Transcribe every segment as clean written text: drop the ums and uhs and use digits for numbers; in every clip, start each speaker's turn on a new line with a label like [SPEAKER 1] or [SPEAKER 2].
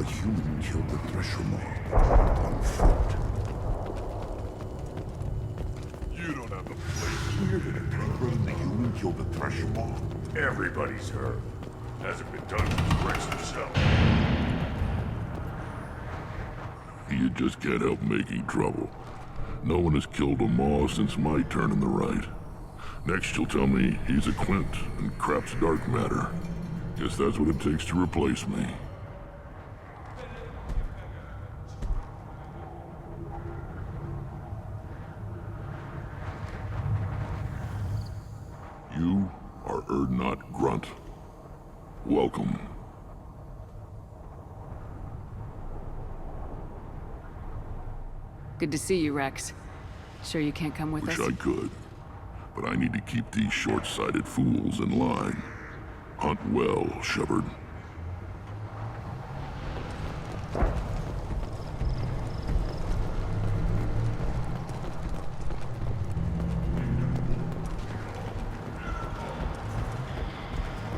[SPEAKER 1] human killed the thresher moth on foot.
[SPEAKER 2] You don't have the plate.
[SPEAKER 1] Clear that a Pinnacle the human killed the thresher moth?
[SPEAKER 2] Everybody's heard. Hasn't been done since Rex himself.
[SPEAKER 3] You just can't help making trouble. No one has killed a moth since my turn in the right. Next you'll tell me he's a Quint and crap's dark matter. Guess that's what it takes to replace me. You are Erdnot Grunt. Welcome.
[SPEAKER 4] Good to see you, Rex. Sure you can't come with
[SPEAKER 3] Wish
[SPEAKER 4] us?
[SPEAKER 3] I could, but I need to keep these short-sighted fools in line. Hunt well, Shepard.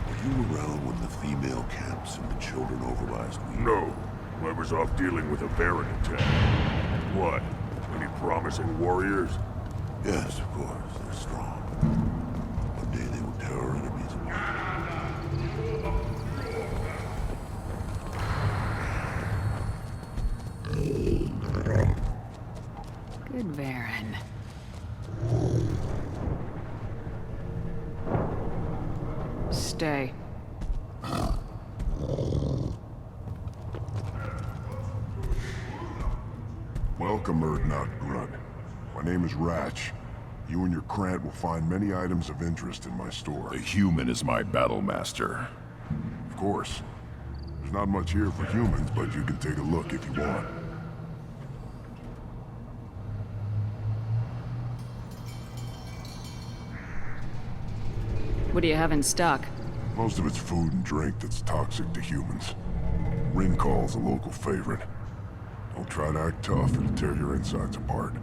[SPEAKER 1] Were you around when the female camps and the children over last week?
[SPEAKER 2] No. I was off dealing with a Baron attack. What? Any promising warriors?
[SPEAKER 1] Yes, of course. They're strong. One day they will tear our enemies apart.
[SPEAKER 4] Good Baron. Stay.
[SPEAKER 1] Welcome, Erdnot Grunt. My name is Ratch. You and your Krant will find many items of interest in my store.
[SPEAKER 5] The human is my battle master.
[SPEAKER 1] Of course. There's not much here for humans, but you can take a look if you want.
[SPEAKER 4] What do you have in stock?
[SPEAKER 1] Most of it's food and drink that's toxic to humans. Ringcall's a local favorite. Don't try to act tough, it'll tear your insides apart.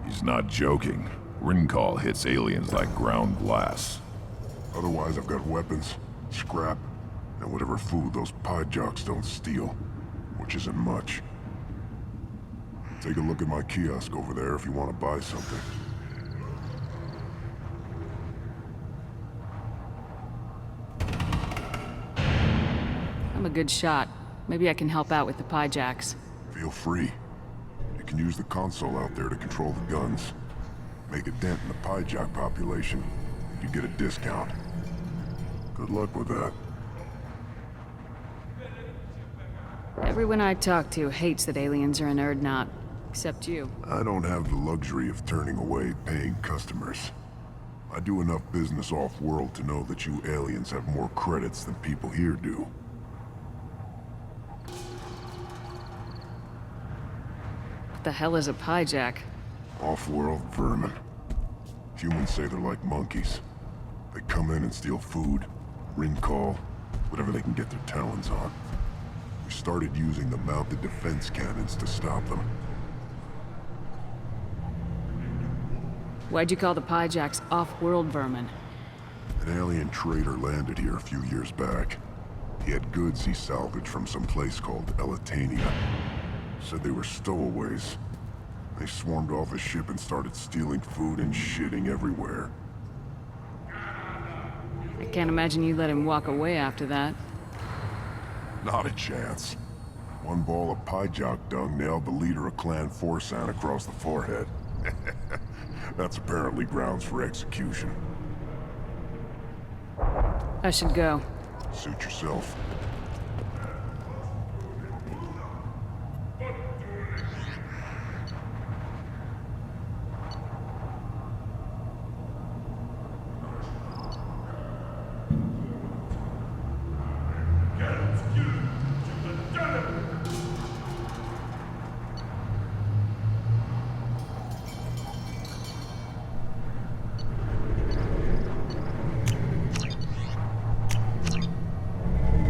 [SPEAKER 5] He's not joking. Ringcall hits aliens like ground glass.
[SPEAKER 1] Otherwise, I've got weapons, scrap, and whatever food those pie jocks don't steal, which isn't much. Take a look at my kiosk over there if you want to buy something.
[SPEAKER 4] I'm a good shot. Maybe I can help out with the pie jacks.
[SPEAKER 1] Feel free. You can use the console out there to control the guns. Make a dent in the pie jock population. You get a discount. Good luck with that.
[SPEAKER 4] Everyone I talk to hates that aliens are in Erdnot. Except you.
[SPEAKER 1] I don't have the luxury of turning away paying customers. I do enough business off-world to know that you aliens have more credits than people here do.
[SPEAKER 4] What the hell is a pie jack?
[SPEAKER 1] Off-world vermin. Humans say they're like monkeys. They come in and steal food, ring-call, whatever they can get their talons on. We started using the mounted defense cannons to stop them.
[SPEAKER 4] Why'd you call the pie jacks off-world vermin?
[SPEAKER 1] An alien trader landed here a few years back. He had goods he salvaged from some place called Elitania. Said they were stowaways. They swarmed off the ship and started stealing food and shitting everywhere.
[SPEAKER 4] I can't imagine you let him walk away after that.
[SPEAKER 1] Not a chance. One ball of pie jock dung nailed the leader of Clan Forsan across the forehead. That's apparently grounds for execution.
[SPEAKER 4] I should go.
[SPEAKER 1] Suit yourself.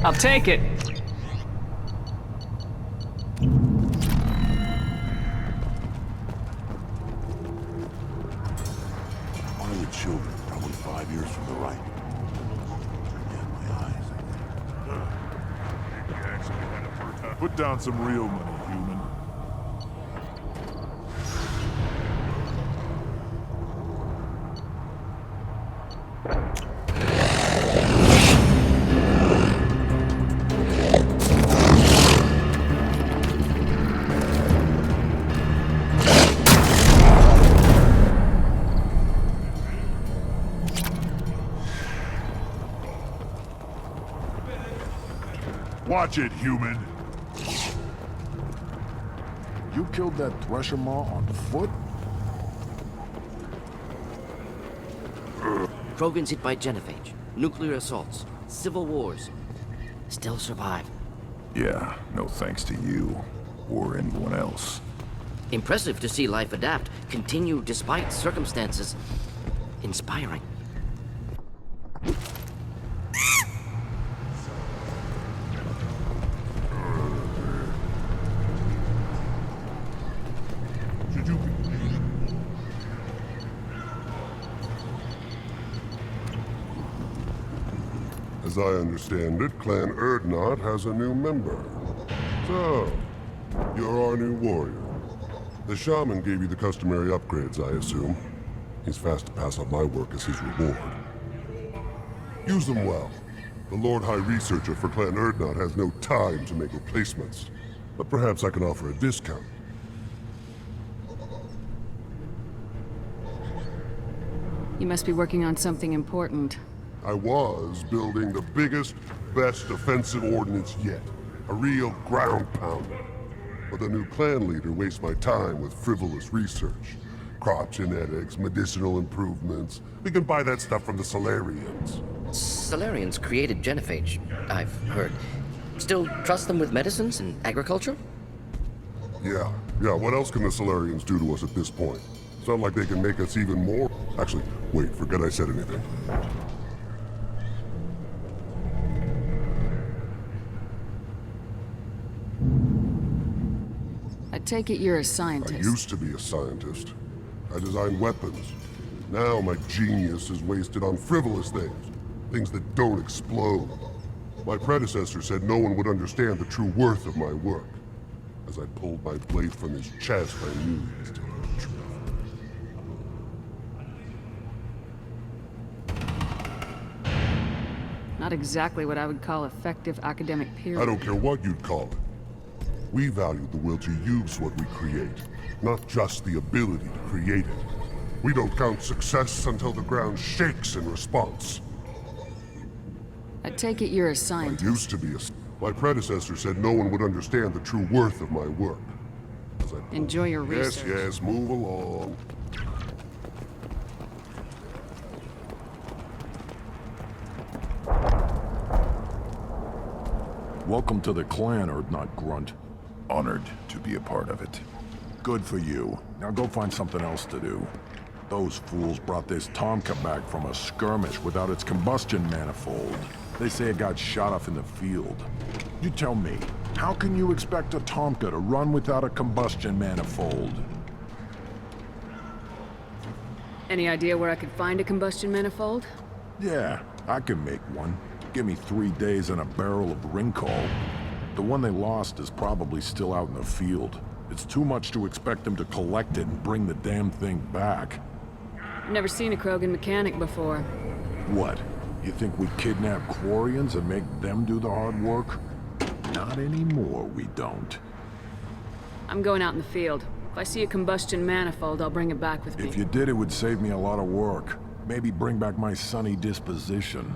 [SPEAKER 4] I'll take it.
[SPEAKER 1] One of the children, probably 5 years from the right. Yeah, my eyes.
[SPEAKER 2] You actually had a first Put down some real money, human. Watch it, human.
[SPEAKER 6] You killed that Thresher Maw on foot?
[SPEAKER 7] Krogan's hit by genophage, nuclear assaults, civil wars. Still survive.
[SPEAKER 5] Yeah, no thanks to you. Or anyone else.
[SPEAKER 7] Impressive to see life adapt, continue despite circumstances. Inspiring.
[SPEAKER 1] As I understand it, Clan Erdnot has a new member. So, you're our new warrior. The shaman gave you the customary upgrades, I assume. He's fast to pass on my work as his reward. Use them well. The Lord High Researcher for Clan Erdnot has no time to make replacements. But perhaps I can offer a discount.
[SPEAKER 4] You must be working on something important.
[SPEAKER 1] I was building the biggest, best offensive ordnance yet. A real ground pounder. But the new clan leader wastes my time with frivolous research. Crop genetics, medicinal improvements. We can buy that stuff from the Solarians.
[SPEAKER 7] Solarians created genophage, I've heard. Still trust them with medicines and agriculture?
[SPEAKER 1] Yeah, what else can the Solarians do to us at this point? Sound like they can make us even more? Actually, wait, forget I said anything.
[SPEAKER 4] I take it you're a
[SPEAKER 1] I
[SPEAKER 4] scientist.
[SPEAKER 1] used to be a scientist. I designed weapons. Now my genius is wasted on frivolous things. Things that don't explode. My predecessor said no one would understand the true worth of my work. As I pulled my blade from his chest, I knew he was telling the truth.
[SPEAKER 4] Not exactly what I would call effective academic period.
[SPEAKER 1] I don't care what you'd call it. We value the will to use what we create, not just the ability to create it. We don't count success until the ground shakes in response.
[SPEAKER 4] I take it you're a
[SPEAKER 1] I
[SPEAKER 4] scientist.
[SPEAKER 1] used to be a... My predecessor said no one would understand the true worth of my work. As I pulled-
[SPEAKER 4] Enjoy your research.
[SPEAKER 1] Yes, move along.
[SPEAKER 6] Welcome to the clan, Erdnot Grunt.
[SPEAKER 5] Honored to be a part of it.
[SPEAKER 6] Good for you. Now go find something else to do. Those fools brought this Tomka back from a skirmish without its combustion manifold. They say it got shot off in the field. You tell me, how can you expect a Tomka to run without a combustion manifold?
[SPEAKER 4] Any idea where I could find a combustion manifold?
[SPEAKER 6] Yeah, I can make one. Give me 3 days and a barrel of Ringcall. The one they lost is probably still out in the field. It's too much to expect them to collect it and bring the damn thing back.
[SPEAKER 4] I've never seen a Krogan mechanic before.
[SPEAKER 6] What? You think we kidnap Quarians and make them do the hard work? Not anymore, we don't.
[SPEAKER 4] I'm going out in the field. If I see a combustion manifold, I'll bring it back with me.
[SPEAKER 6] If you did, it would save me a lot of work. Maybe bring back my sunny disposition.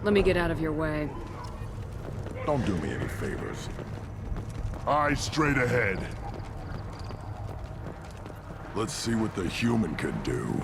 [SPEAKER 4] Let me get out of your way.
[SPEAKER 6] Don't do me any favors.
[SPEAKER 2] Eyes straight ahead.
[SPEAKER 6] Let's see what the human can do.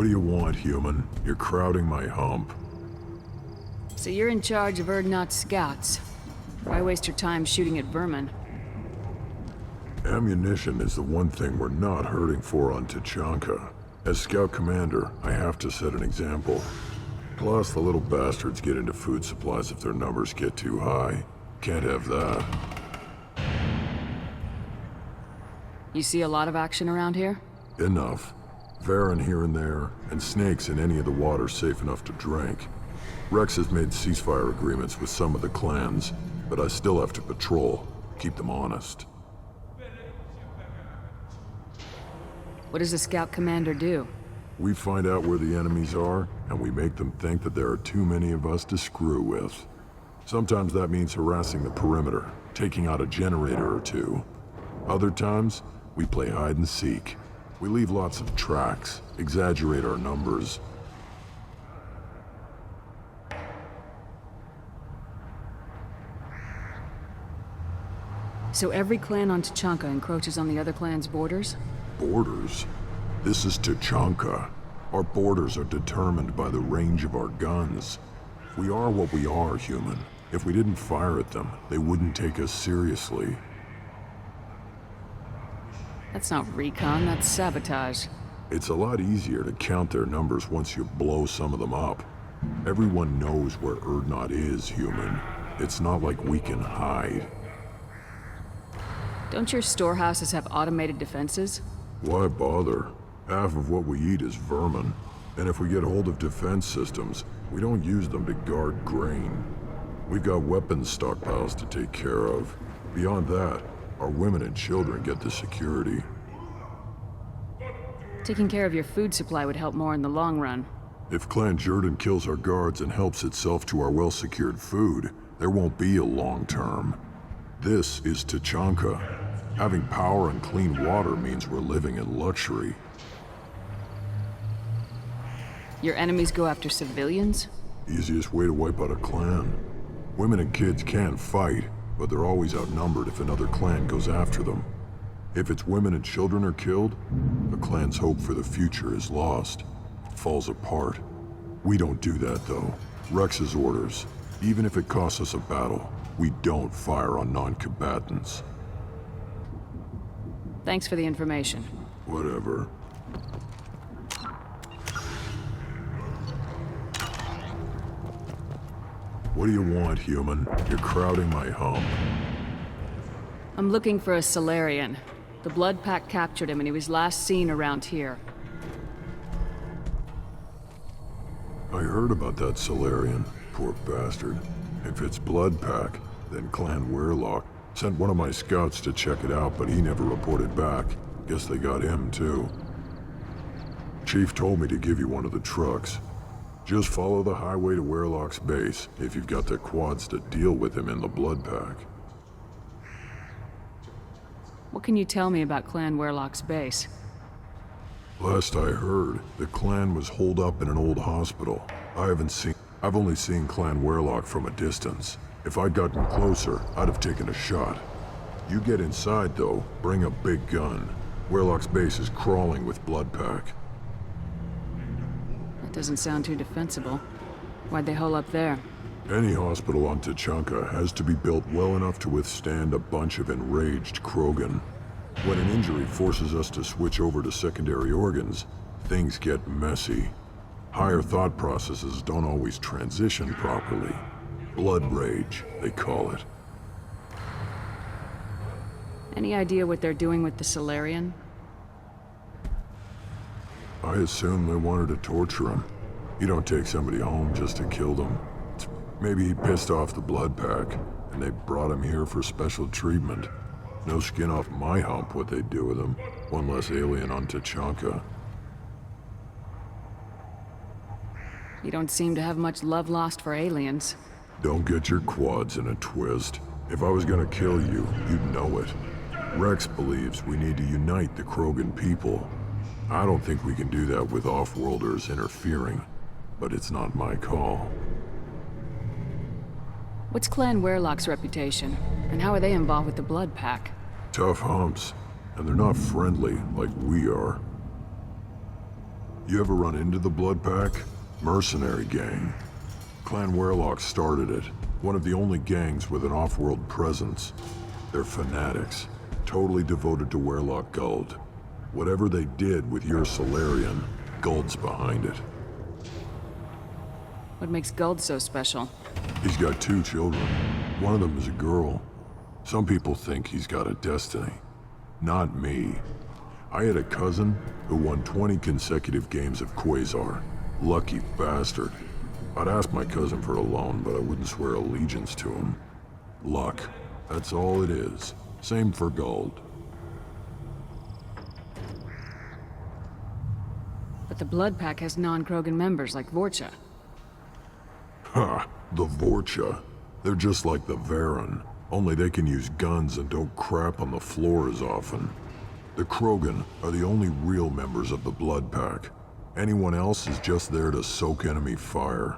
[SPEAKER 6] do you want, human? You're crowding my hump.
[SPEAKER 4] So you're in charge of Urdnot's scouts. Why waste your time shooting at vermin?
[SPEAKER 6] Ammunition is the one thing we're not hurting for on Tachanka. As scout commander, I have to set an example. Plus, the little bastards get into food supplies if their numbers get too high. Can't have that.
[SPEAKER 4] You see a lot of action around here?
[SPEAKER 6] Enough. Varen here and there, and snakes in any of the water safe enough to drink. Rex has made ceasefire agreements with some of the clans, but I still have to patrol, keep them honest.
[SPEAKER 4] What does the scout commander do?
[SPEAKER 6] We find out where the enemies are, and we make them think that there are too many of us to screw with. Sometimes that means harassing the perimeter, taking out a generator or two. Other times, we play hide and seek. We leave lots of tracks, exaggerate our numbers.
[SPEAKER 4] So every clan on Tachanka encroaches on the other clan's borders?
[SPEAKER 6] Borders? This is Tachanka. Our borders are determined by the range of our guns. We are what we are, human. If we didn't fire at them, they wouldn't take us seriously.
[SPEAKER 4] That's not recon, that's sabotage.
[SPEAKER 6] It's a lot easier to count their numbers once you blow some of them up. Everyone knows where Urdnot is, human. It's not like we can hide.
[SPEAKER 4] Don't your storehouses have automated defenses?
[SPEAKER 6] Why bother? Half of what we eat is vermin. And if we get hold of defense systems, we don't use them to guard grain. We've got weapons stockpiles to take care of. Beyond that, our women and children get the security.
[SPEAKER 4] Taking care of your food supply would help more in the long run.
[SPEAKER 6] If Clan Jordan kills our guards and helps itself to our well-secured food, there won't be a long term. This is Tachanka. Having power and clean water means we're living in luxury.
[SPEAKER 4] Your enemies go after civilians?
[SPEAKER 6] Easiest way to wipe out a clan. Women and kids can fight, but they're always outnumbered if another clan goes after them. If its women and children are killed, the clan's hope for the future is lost. It falls apart. We don't do that, though. Rex's orders. Even if it costs us a battle, we don't fire on non-combatants.
[SPEAKER 4] Thanks for the information.
[SPEAKER 6] Whatever. What do you want, human? You're crowding my hump.
[SPEAKER 4] I'm looking for a Solarian. The Blood Pack captured him and he was last seen around here.
[SPEAKER 6] I heard about that Solarian. Poor bastard. If it's Blood Pack, then Clan Weirlock. Sent one of my scouts to check it out, but he never reported back. Guess they got him, too. Chief told me to give you one of the trucks. Just follow the highway to Weirlock's base, if you've got the quads to deal with him in the Blood Pack.
[SPEAKER 4] What can you tell me about Clan Weirlock's base?
[SPEAKER 6] Last I heard, the clan was holed up in an old hospital. I've only seen Clan Weirlock from a distance. If I'd gotten closer, I'd have taken a shot. You get inside, though, bring a big gun. Weirlock's base is crawling with Blood Pack.
[SPEAKER 4] That doesn't sound too defensible. Why'd they hole up there?
[SPEAKER 6] Any hospital on Tachanka has to be built well enough to withstand a bunch of enraged Krogan. When an injury forces us to switch over to secondary organs, things get messy. Higher thought processes don't always transition properly. Blood rage, they call it.
[SPEAKER 4] Any idea what they're doing with the Solarian?
[SPEAKER 6] I assume they wanted to torture him. You don't take somebody home just to kill them. Maybe he pissed off the Blood Pack, and they brought him here for special treatment. No skin off my hump what they'd do with him. One less alien on Tachanka.
[SPEAKER 4] You don't seem to have much love lost for aliens.
[SPEAKER 6] Don't get your quads in a twist. If I was gonna kill you, you'd know it. Rex believes we need to unite the Krogan people. I don't think we can do that with off-worlders interfering, but it's not my call.
[SPEAKER 4] What's Clan Weirlock's reputation, and how are they involved with the Blood Pack?
[SPEAKER 6] Tough humps, and they're not friendly like we are. You ever run into the Blood Pack? Mercenary gang. Clan Werlock started it. One of the only gangs with an off-world presence. They're fanatics, totally devoted to Werlock Guld. Whatever they did with your Solarian, Guld's behind it.
[SPEAKER 4] What makes Guld so special?
[SPEAKER 6] He's got 2 children. One of them is a girl. Some people think he's got a destiny. Not me. I had a cousin who won 20 consecutive games of Quasar. Lucky bastard. I'd ask my cousin for a loan, but I wouldn't swear allegiance to him. Luck. That's all it is. Same for Guld.
[SPEAKER 4] But the Blood Pack has non-Krogan members like Vorcha.
[SPEAKER 6] Ha! The Vorcha. They're just like the Varen. Only they can use guns and don't crap on the floor as often. The Krogan are the only real members of the Blood Pack. Anyone else is just there to soak enemy fire.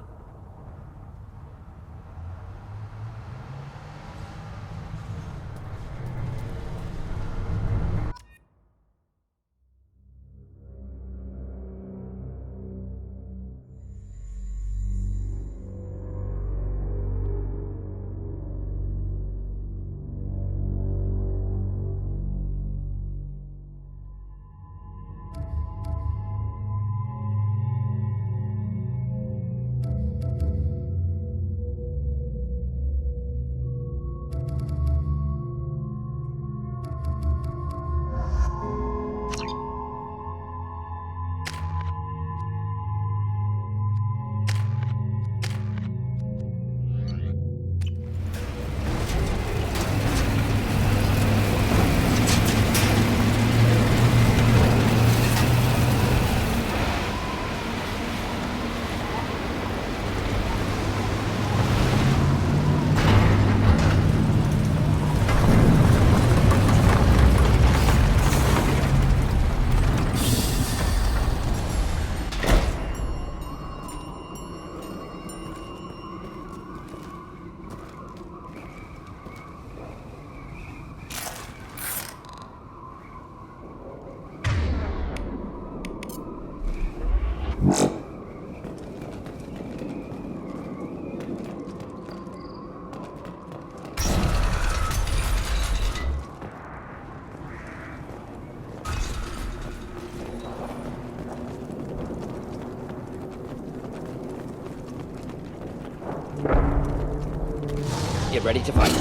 [SPEAKER 7] Get ready to fight.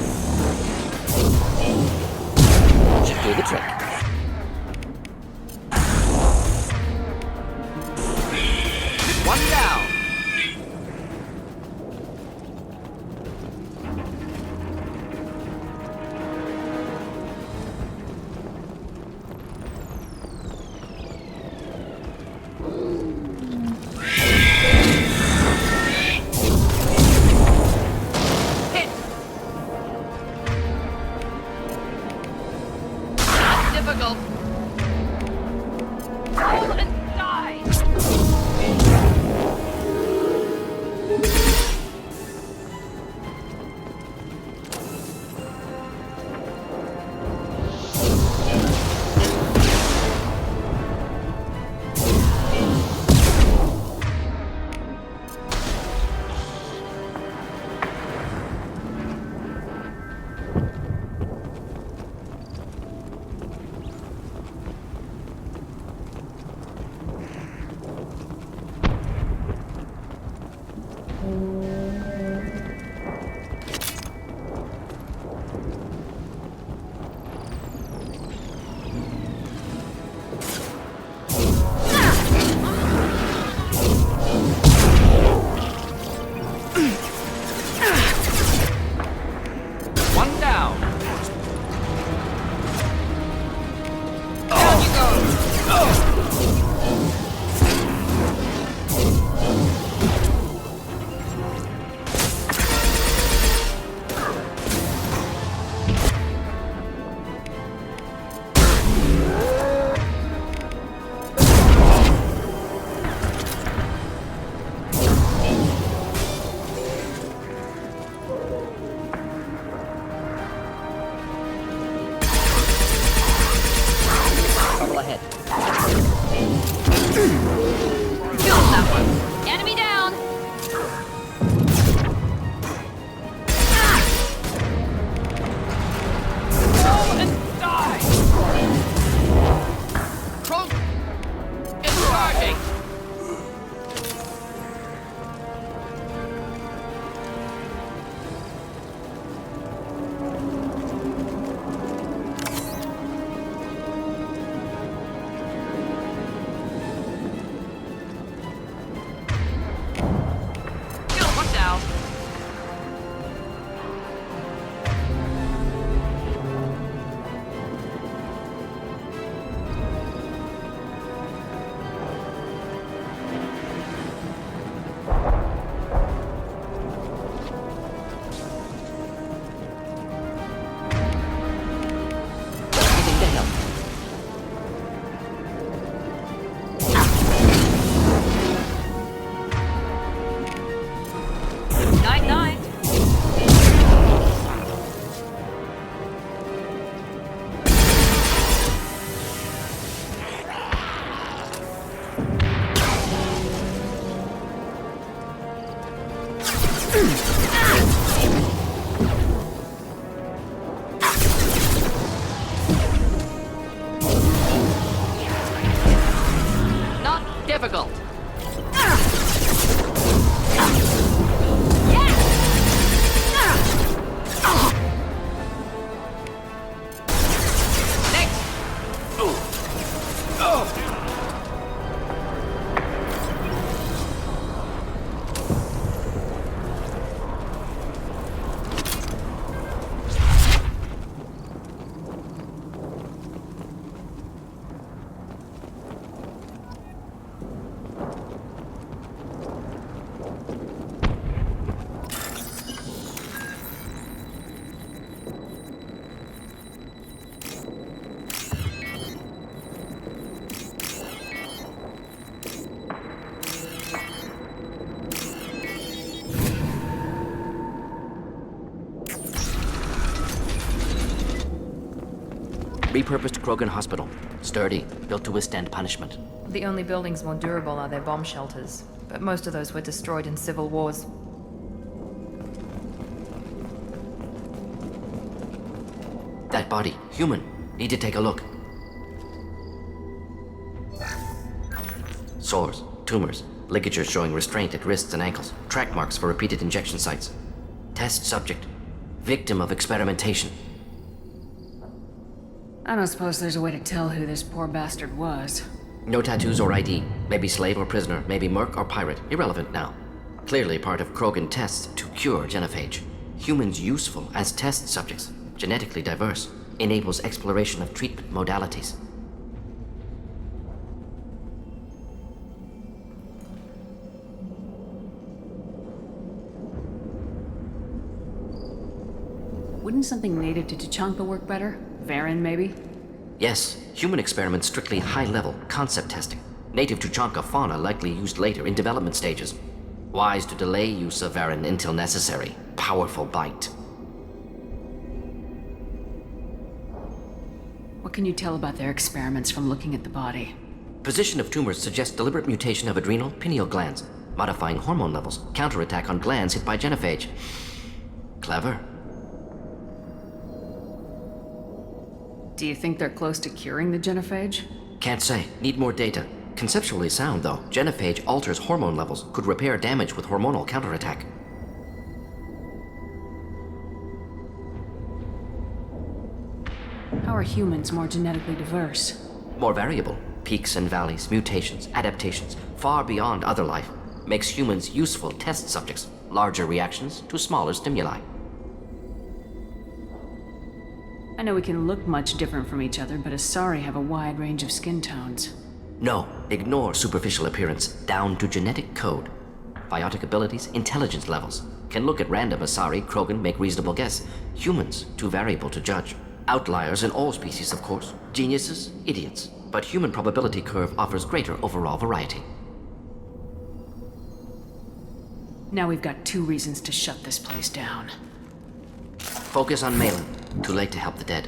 [SPEAKER 7] Should do the trick. One down. Ahead. difficult. Repurposed Krogan Hospital. Sturdy, built to withstand punishment.
[SPEAKER 8] The only buildings more durable are their bomb shelters, but most of those were destroyed in civil wars.
[SPEAKER 7] That body, human. Need to take a look. Sores, tumors, ligatures showing restraint at wrists and ankles, track marks for repeated injection sites. Test subject. Victim of experimentation.
[SPEAKER 4] I don't suppose there's a way to tell who this poor bastard was.
[SPEAKER 7] No tattoos or ID. Maybe slave or prisoner, maybe merc or pirate. Irrelevant now. Clearly part of Krogan tests to cure genophage. Humans useful as test subjects. Genetically diverse. Enables exploration of treatment modalities.
[SPEAKER 4] Wouldn't something native to Tuchanka work better? Varen, maybe?
[SPEAKER 7] Yes, human experiments strictly high-level, concept testing. Native Tuchanka fauna likely used later in development stages. Wise to delay use of Varen until necessary. Powerful bite.
[SPEAKER 4] What can you tell about their experiments from looking at the body?
[SPEAKER 7] Position of tumors suggests deliberate mutation of adrenal, pineal glands, modifying hormone levels, counterattack on glands hit by genophage. Clever.
[SPEAKER 4] Do you think they're close to curing the genophage?
[SPEAKER 7] Can't say. Need more data. Conceptually sound, though. Genophage alters hormone levels, could repair damage with hormonal counterattack.
[SPEAKER 4] How are humans more genetically diverse?
[SPEAKER 7] More variable. Peaks and valleys, mutations, adaptations, far beyond other life. Makes humans useful test subjects. Larger reactions to smaller stimuli.
[SPEAKER 4] I know we can look much different from each other, but Asari have a wide range of skin tones.
[SPEAKER 7] No, ignore superficial appearance, down to genetic code. Biotic abilities, intelligence levels. Can look at random Asari, Krogan, make reasonable guess. Humans, too variable to judge. Outliers in all species, of course. Geniuses, idiots. But human probability curve offers greater overall variety.
[SPEAKER 4] Now we've got 2 reasons to shut this place down.
[SPEAKER 7] Focus on Malin. Too late to help the dead.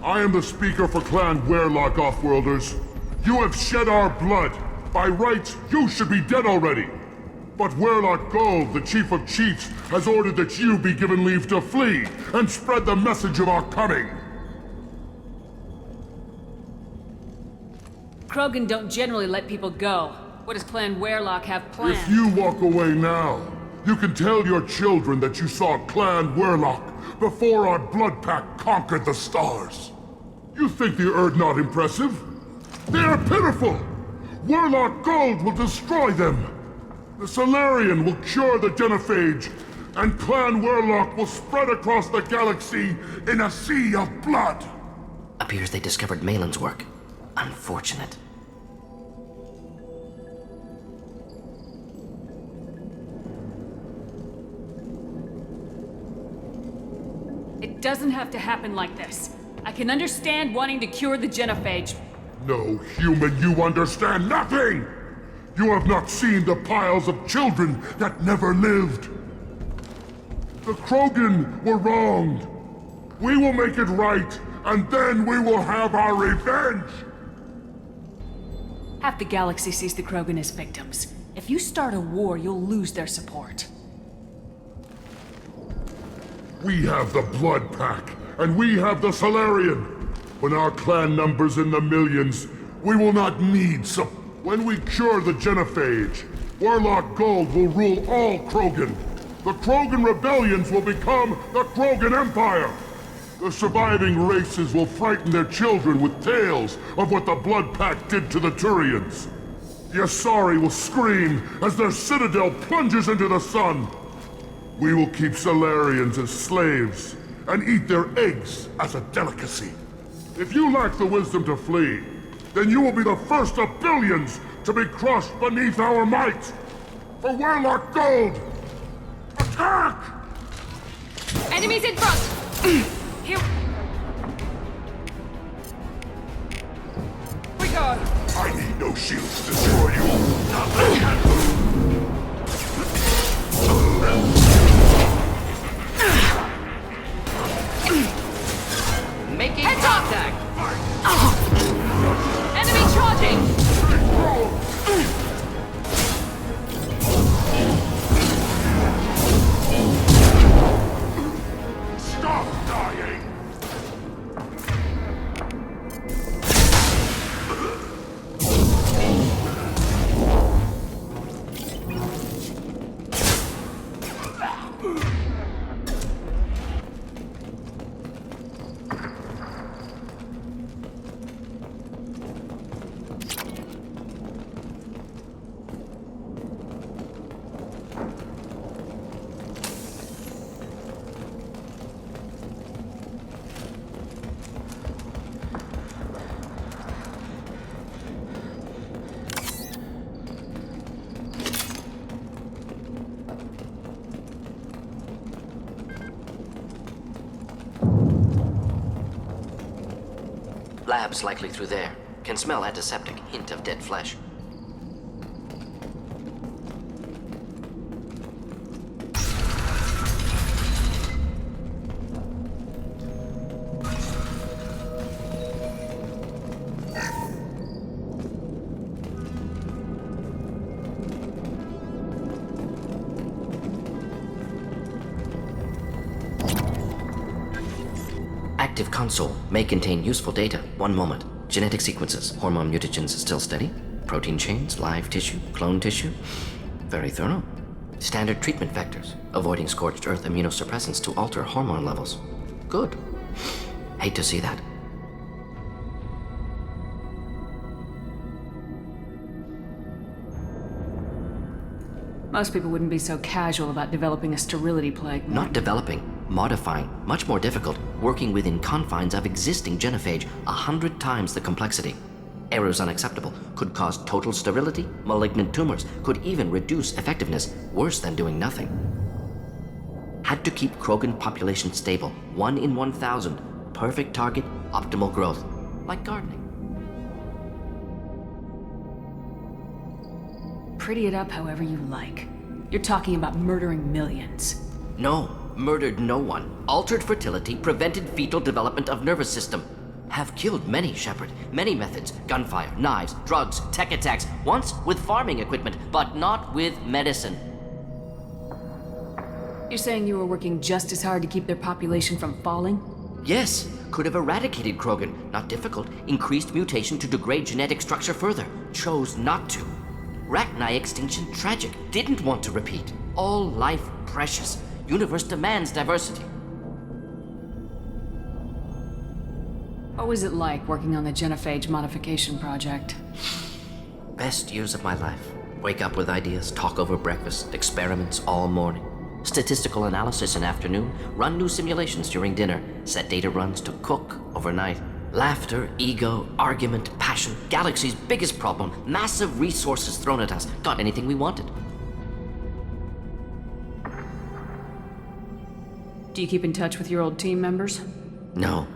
[SPEAKER 2] I am the speaker for Clan Werlock, Offworlders. You have shed our blood. By rights, you should be dead already. But Werlock Gold, the Chief of Chiefs, has ordered that you be given leave to flee and spread the message of our coming.
[SPEAKER 4] Krogan don't generally let people go. What does Clan Werlock have planned?
[SPEAKER 2] If you walk away now, you can tell your children that you saw Clan Werlock before our blood pact conquered the stars. You think the Erd not impressive? They are pitiful! Werlock Gold will destroy them! The Solarian will cure the genophage, and Clan Werlock will spread across the galaxy in a sea of blood!
[SPEAKER 7] Appears they discovered Malin's work. Unfortunate.
[SPEAKER 4] It doesn't have to happen like this. I can understand wanting to cure the genophage.
[SPEAKER 2] No, human, you understand nothing! You have not seen the piles of children that never lived. The Krogan were wronged. We will make it right, and then we will have our revenge!
[SPEAKER 4] Half the galaxy sees the Krogan as victims. If you start a war, you'll lose their support.
[SPEAKER 2] We have the Blood Pack, and we have the Solarian. When our clan numbers in the millions, we will not need support. When we cure the genophage, Warlock Gold will rule all Krogan. The Krogan rebellions will become the Krogan Empire. The surviving races will frighten their children with tales of what the Blood Pack did to the Turians. The Asari will scream as their citadel plunges into the sun. We will keep Solarians as slaves and eat their eggs as a delicacy. If you lack the wisdom to flee, then you will be the first of billions to be crushed beneath our might. For Warlock Gold, attack!
[SPEAKER 4] Enemies in front! Here we go!
[SPEAKER 2] I need no shields to destroy you!
[SPEAKER 7] Making
[SPEAKER 4] Heads up!
[SPEAKER 7] contact!
[SPEAKER 4] Enemy charging!
[SPEAKER 2] Stop dying!
[SPEAKER 7] Labs likely through there. Can smell antiseptic, hint of dead flesh. Active console may contain useful data. One moment. Genetic sequences, hormone mutagens still steady. Protein chains, live tissue, clone tissue. Very thorough. Standard treatment vectors, avoiding scorched earth immunosuppressants to alter hormone levels. Good. Hate to see that.
[SPEAKER 4] Most people wouldn't be so casual about developing a sterility plague.
[SPEAKER 7] Not developing, modifying, much more difficult, working within confines of existing genophage, 100 times the complexity. Errors unacceptable, could cause total sterility, malignant tumors, could even reduce effectiveness, worse than doing nothing. Had to keep Krogan population stable, 1 in 1,000, perfect target, optimal growth, like gardening.
[SPEAKER 4] Pretty it up however you like. You're talking about murdering millions.
[SPEAKER 7] No, murdered no one. Altered fertility, prevented fetal development of nervous system. Have killed many, Shepard. Many methods. Gunfire, knives, drugs, tech attacks. Once with farming equipment, but not with medicine.
[SPEAKER 4] You're saying you were working just as hard to keep their population from falling?
[SPEAKER 7] Yes, could have eradicated Krogan. Not difficult. Increased mutation to degrade genetic structure further. Chose not to. Rachni extinction tragic. Didn't want to repeat. All life precious. Universe demands diversity.
[SPEAKER 4] What was it like working on the genophage modification project?
[SPEAKER 7] Best years of my life. Wake up with ideas, talk over breakfast, experiments all morning. Statistical analysis in afternoon, run new simulations during dinner, set data runs to cook overnight. Laughter, ego, argument, passion, galaxy's biggest problem, massive resources thrown at us. Got anything we wanted.
[SPEAKER 4] Do you keep in touch with your old team members?
[SPEAKER 7] No.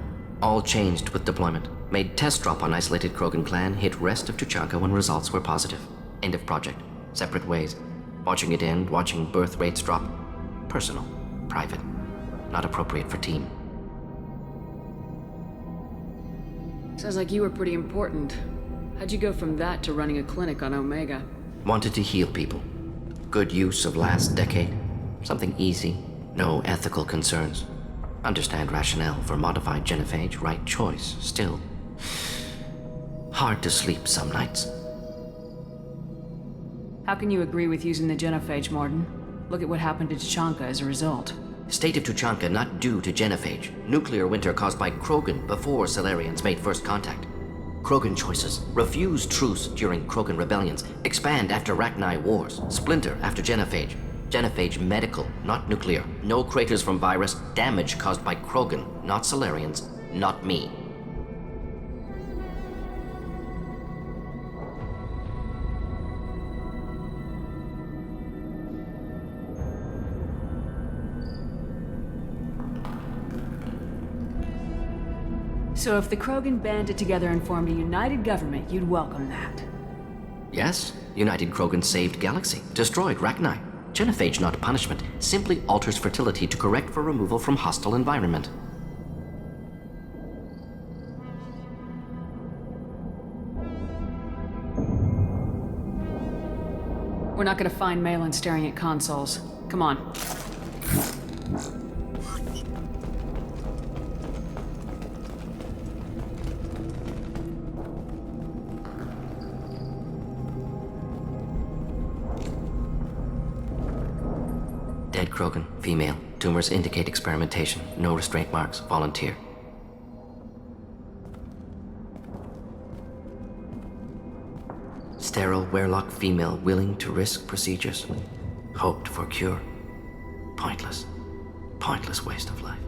[SPEAKER 7] All changed with deployment. Made test drop on isolated Krogan clan, hit rest of Tuchanka when results were positive. End of project. Separate ways. Watching it end, watching birth rates drop. Personal. Private. Not appropriate for team.
[SPEAKER 4] Sounds like you were pretty important. How'd you go from that to running a clinic on Omega?
[SPEAKER 7] Wanted to heal people. Good use of last decade. Something easy. No ethical concerns. Understand rationale for modified genophage, right choice. Still. Hard to sleep some nights.
[SPEAKER 4] How can you agree with using the genophage, Morden? Look at what happened to Tachanka as a result.
[SPEAKER 7] State of Tuchanka not due to genophage. Nuclear winter caused by Krogan before Salarians made first contact. Krogan choices. Refuse truce during Krogan rebellions. Expand after Rachni wars. Splinter after genophage. Genophage medical, not nuclear. No craters from virus. Damage caused by Krogan, not Salarians, not me.
[SPEAKER 4] So if the Krogan banded together and formed a united government, you'd welcome that.
[SPEAKER 7] Yes, United Krogan saved Galaxy, destroyed Rachni. Genophage, not punishment, simply alters fertility to correct for removal from hostile environment.
[SPEAKER 4] We're not gonna find Malin staring at consoles. Come on.
[SPEAKER 7] Dead Krogan, female. Tumors indicate experimentation. No restraint marks. Volunteer. Sterile Werelock female willing to risk procedures. Hoped for cure. Pointless. Pointless waste of life.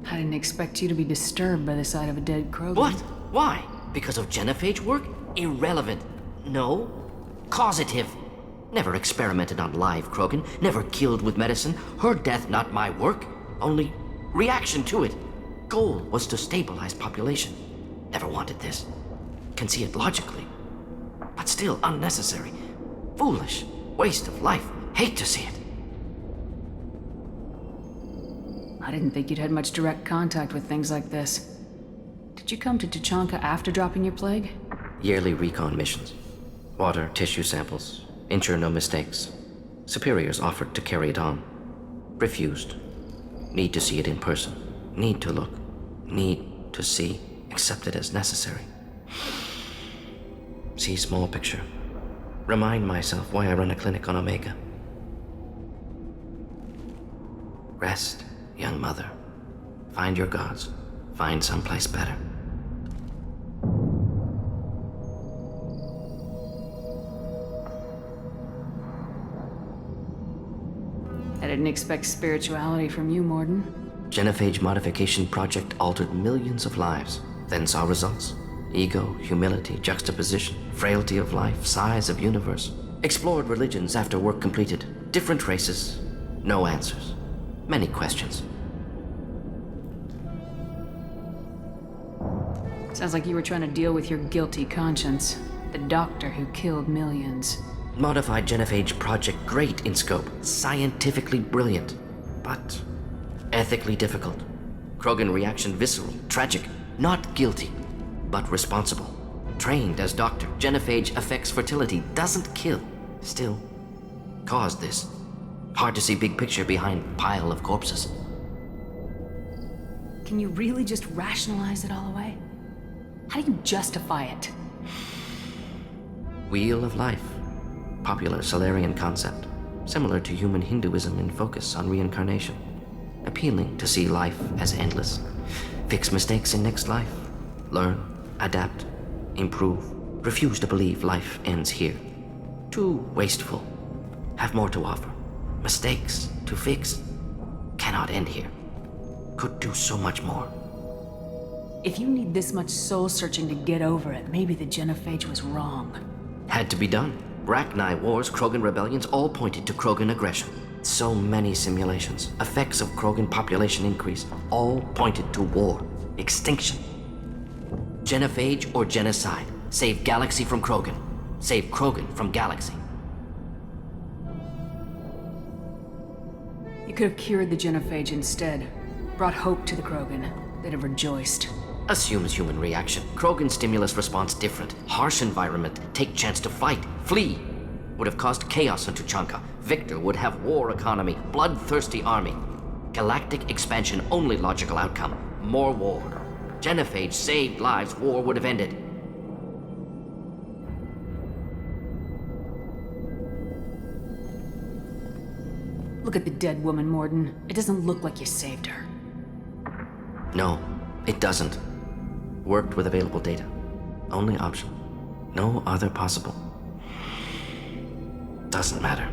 [SPEAKER 4] I didn't expect you to be disturbed by the sight of a dead Krogan.
[SPEAKER 7] What? Why? Because of genophage work? Irrelevant. No. Causative. Never experimented on live Krogan. Never killed with medicine. Her death not my work. Only reaction to it. Goal was to stabilize population. Never wanted this. Can see it logically. But still unnecessary. Foolish. Waste of life. Hate to see it.
[SPEAKER 4] I didn't think you'd had much direct contact with things like this. Did you come to Tachanka after dropping your plague?
[SPEAKER 7] Yearly recon missions. Water, tissue samples. Ensure no mistakes. Superiors offered to carry it on. Refused. Need to see it in person. Need to look. Need to see. Accept it as necessary. See small picture. Remind myself why I run a clinic on Omega. Rest, young mother. Find your gods. Find someplace better.
[SPEAKER 4] I didn't expect spirituality from you, Morden.
[SPEAKER 7] Genophage modification project altered millions of lives, then saw results. Ego, humility, juxtaposition, frailty of life, size of universe. Explored religions after work completed. Different races. No answers. Many questions.
[SPEAKER 4] Sounds like you were trying to deal with your guilty conscience. The doctor who killed millions.
[SPEAKER 7] Modified genophage project great in scope. Scientifically brilliant. But ethically difficult. Krogan reaction visceral, tragic. Not guilty, but responsible. Trained as doctor. Genophage affects fertility, doesn't kill. Still, caused this. Hard to see big picture behind pile of corpses.
[SPEAKER 4] Can you really just rationalize it all away? How do you justify it?
[SPEAKER 7] Wheel of life. Popular Salarian concept. Similar to human Hinduism in focus on reincarnation. Appealing to see life as endless. Fix mistakes in next life. Learn, adapt, improve. Refuse to believe life ends here. Too wasteful. Have more to offer. Mistakes to fix. Cannot end here. Could do so much more.
[SPEAKER 4] If you need this much soul-searching to get over it, maybe the genophage was wrong.
[SPEAKER 7] Had to be done. Rachni wars, Krogan rebellions, all pointed to Krogan aggression. So many simulations. Effects of Krogan population increase. All pointed to war. Extinction. Genophage or genocide. Save Galaxy from Krogan. Save Krogan from Galaxy.
[SPEAKER 4] You could have cured the genophage instead. Brought hope to the Krogan. They'd have rejoiced.
[SPEAKER 7] Assumes human reaction. Krogan stimulus response different. Harsh environment. Take chance to fight. Flee. Would have caused chaos on Tuchanka. Victor would have war economy. Bloodthirsty army. Galactic expansion only logical outcome. More war. Genophage saved lives. War would have ended.
[SPEAKER 4] Look at the dead woman, Morden. It doesn't look like you saved her.
[SPEAKER 7] No, it doesn't. Worked with available data. Only option. No other possible. Doesn't matter.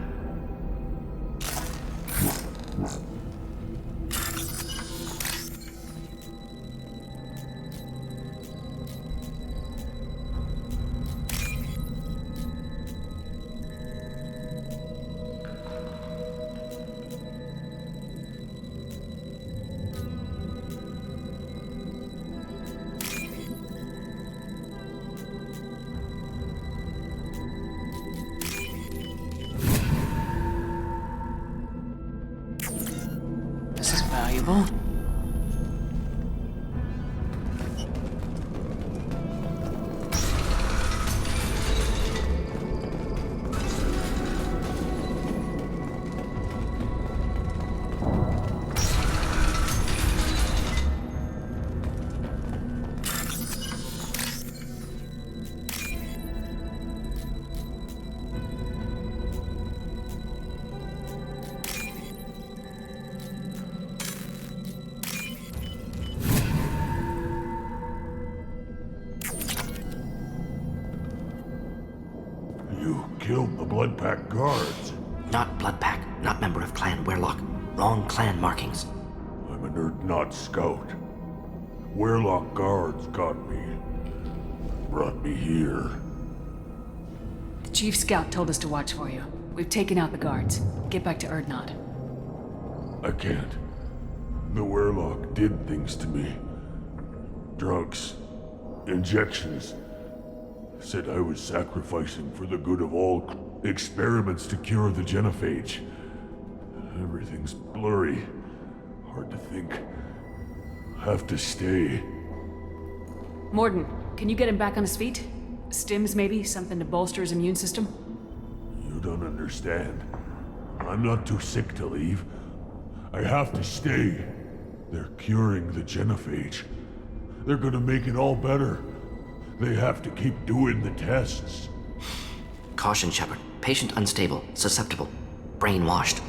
[SPEAKER 4] This is valuable.
[SPEAKER 6] You killed the Blood Pack guards.
[SPEAKER 7] Not Bloodpack, not member of Clan Werlock. Wrong clan markings.
[SPEAKER 6] I'm an Urdnot scout. Werlock guards got me. Brought me here.
[SPEAKER 4] The chief scout told us to watch for you. We've taken out the guards. Get back to Urdnot.
[SPEAKER 6] I can't. The Werlock did things to me. Drugs. Injections. Said I was sacrificing for the good of all experiments to cure the genophage. Everything's blurry. Hard to think. Have to stay.
[SPEAKER 4] Morden, can you get him back on his feet? Stims, maybe? Something to bolster his immune system?
[SPEAKER 6] You don't understand. I'm not too sick to leave. I have to stay. They're curing the genophage. They're gonna make it all better. They have to keep doing the tests.
[SPEAKER 7] Caution, Shepard. Patient unstable, susceptible, brainwashed.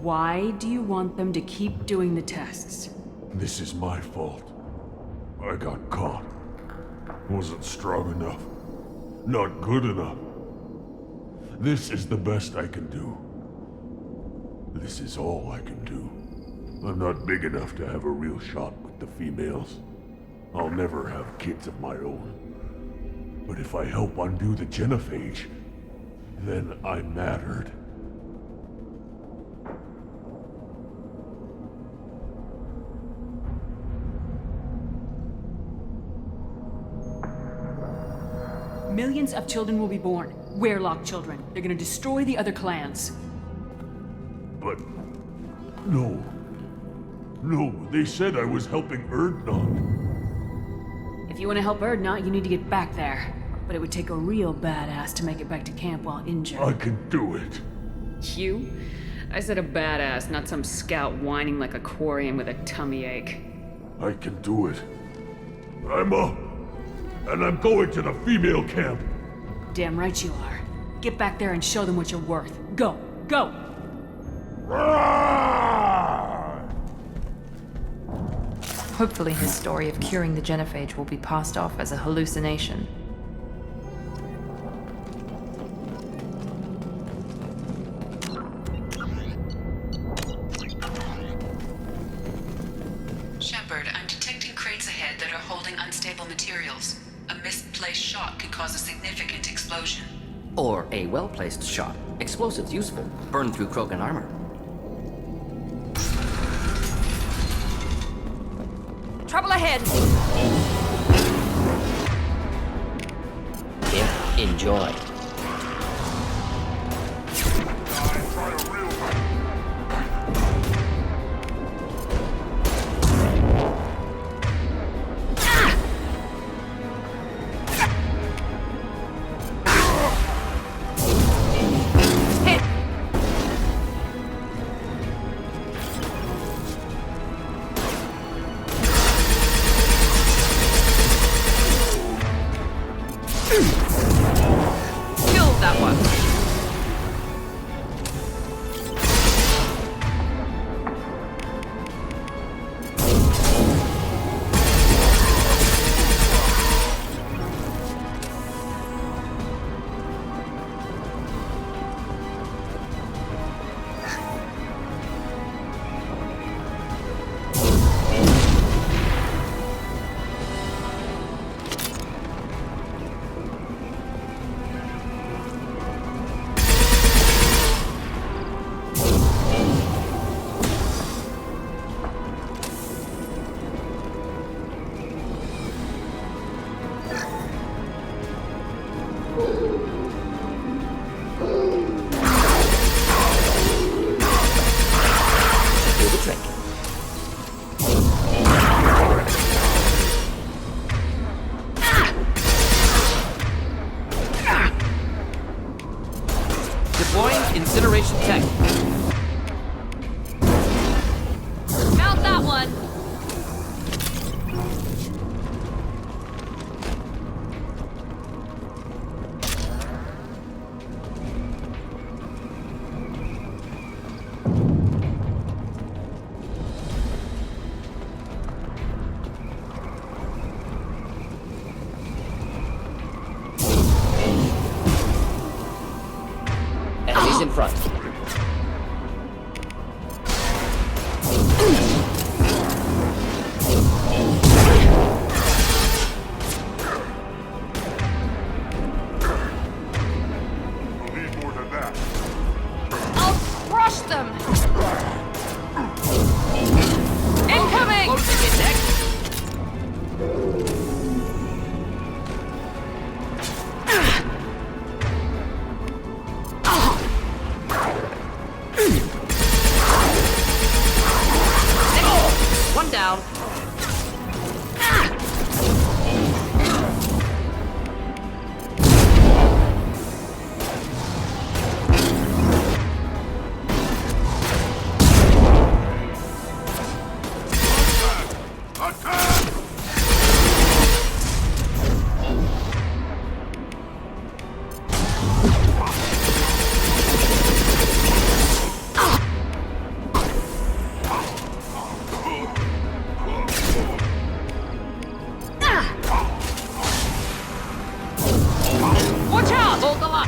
[SPEAKER 4] Why do you want them to keep doing the tests?
[SPEAKER 6] This is my fault. I got caught. Wasn't strong enough. Not good enough. This is the best I can do. This is all I can do. I'm not big enough to have a real shot with the females. I'll never have kids of my own. But if I help undo the genophage, then I mattered.
[SPEAKER 4] Millions of children will be born. Werlock children. They're gonna destroy the other clans.
[SPEAKER 6] But... no. No, they said I was helping Urdnot.
[SPEAKER 4] If you want to help Urdnot, you need to get back there. But it would take a real badass to make it back to camp while injured.
[SPEAKER 6] I can do it.
[SPEAKER 4] You? I said a badass, not some scout whining like a quarian with a tummy ache.
[SPEAKER 6] I can do it. I'm up. And I'm going to the female camp.
[SPEAKER 4] Damn right you are. Get back there and show them what you're worth. Go! Go!
[SPEAKER 8] Hopefully his story of curing the genophage will be passed off as a hallucination.
[SPEAKER 9] Shepard, I'm detecting crates ahead that are holding unstable materials. A misplaced shot could cause a significant explosion.
[SPEAKER 7] Or a well-placed shot. Explosives useful. Burn through Krogan armor.
[SPEAKER 8] Trouble ahead.
[SPEAKER 7] Enjoy.
[SPEAKER 10] Incineration tech.
[SPEAKER 8] Found that one.
[SPEAKER 10] Enemies in front.
[SPEAKER 8] I'll crush them. Incoming.
[SPEAKER 10] Close to get next. One down.
[SPEAKER 8] Watch out.
[SPEAKER 10] Hold the line.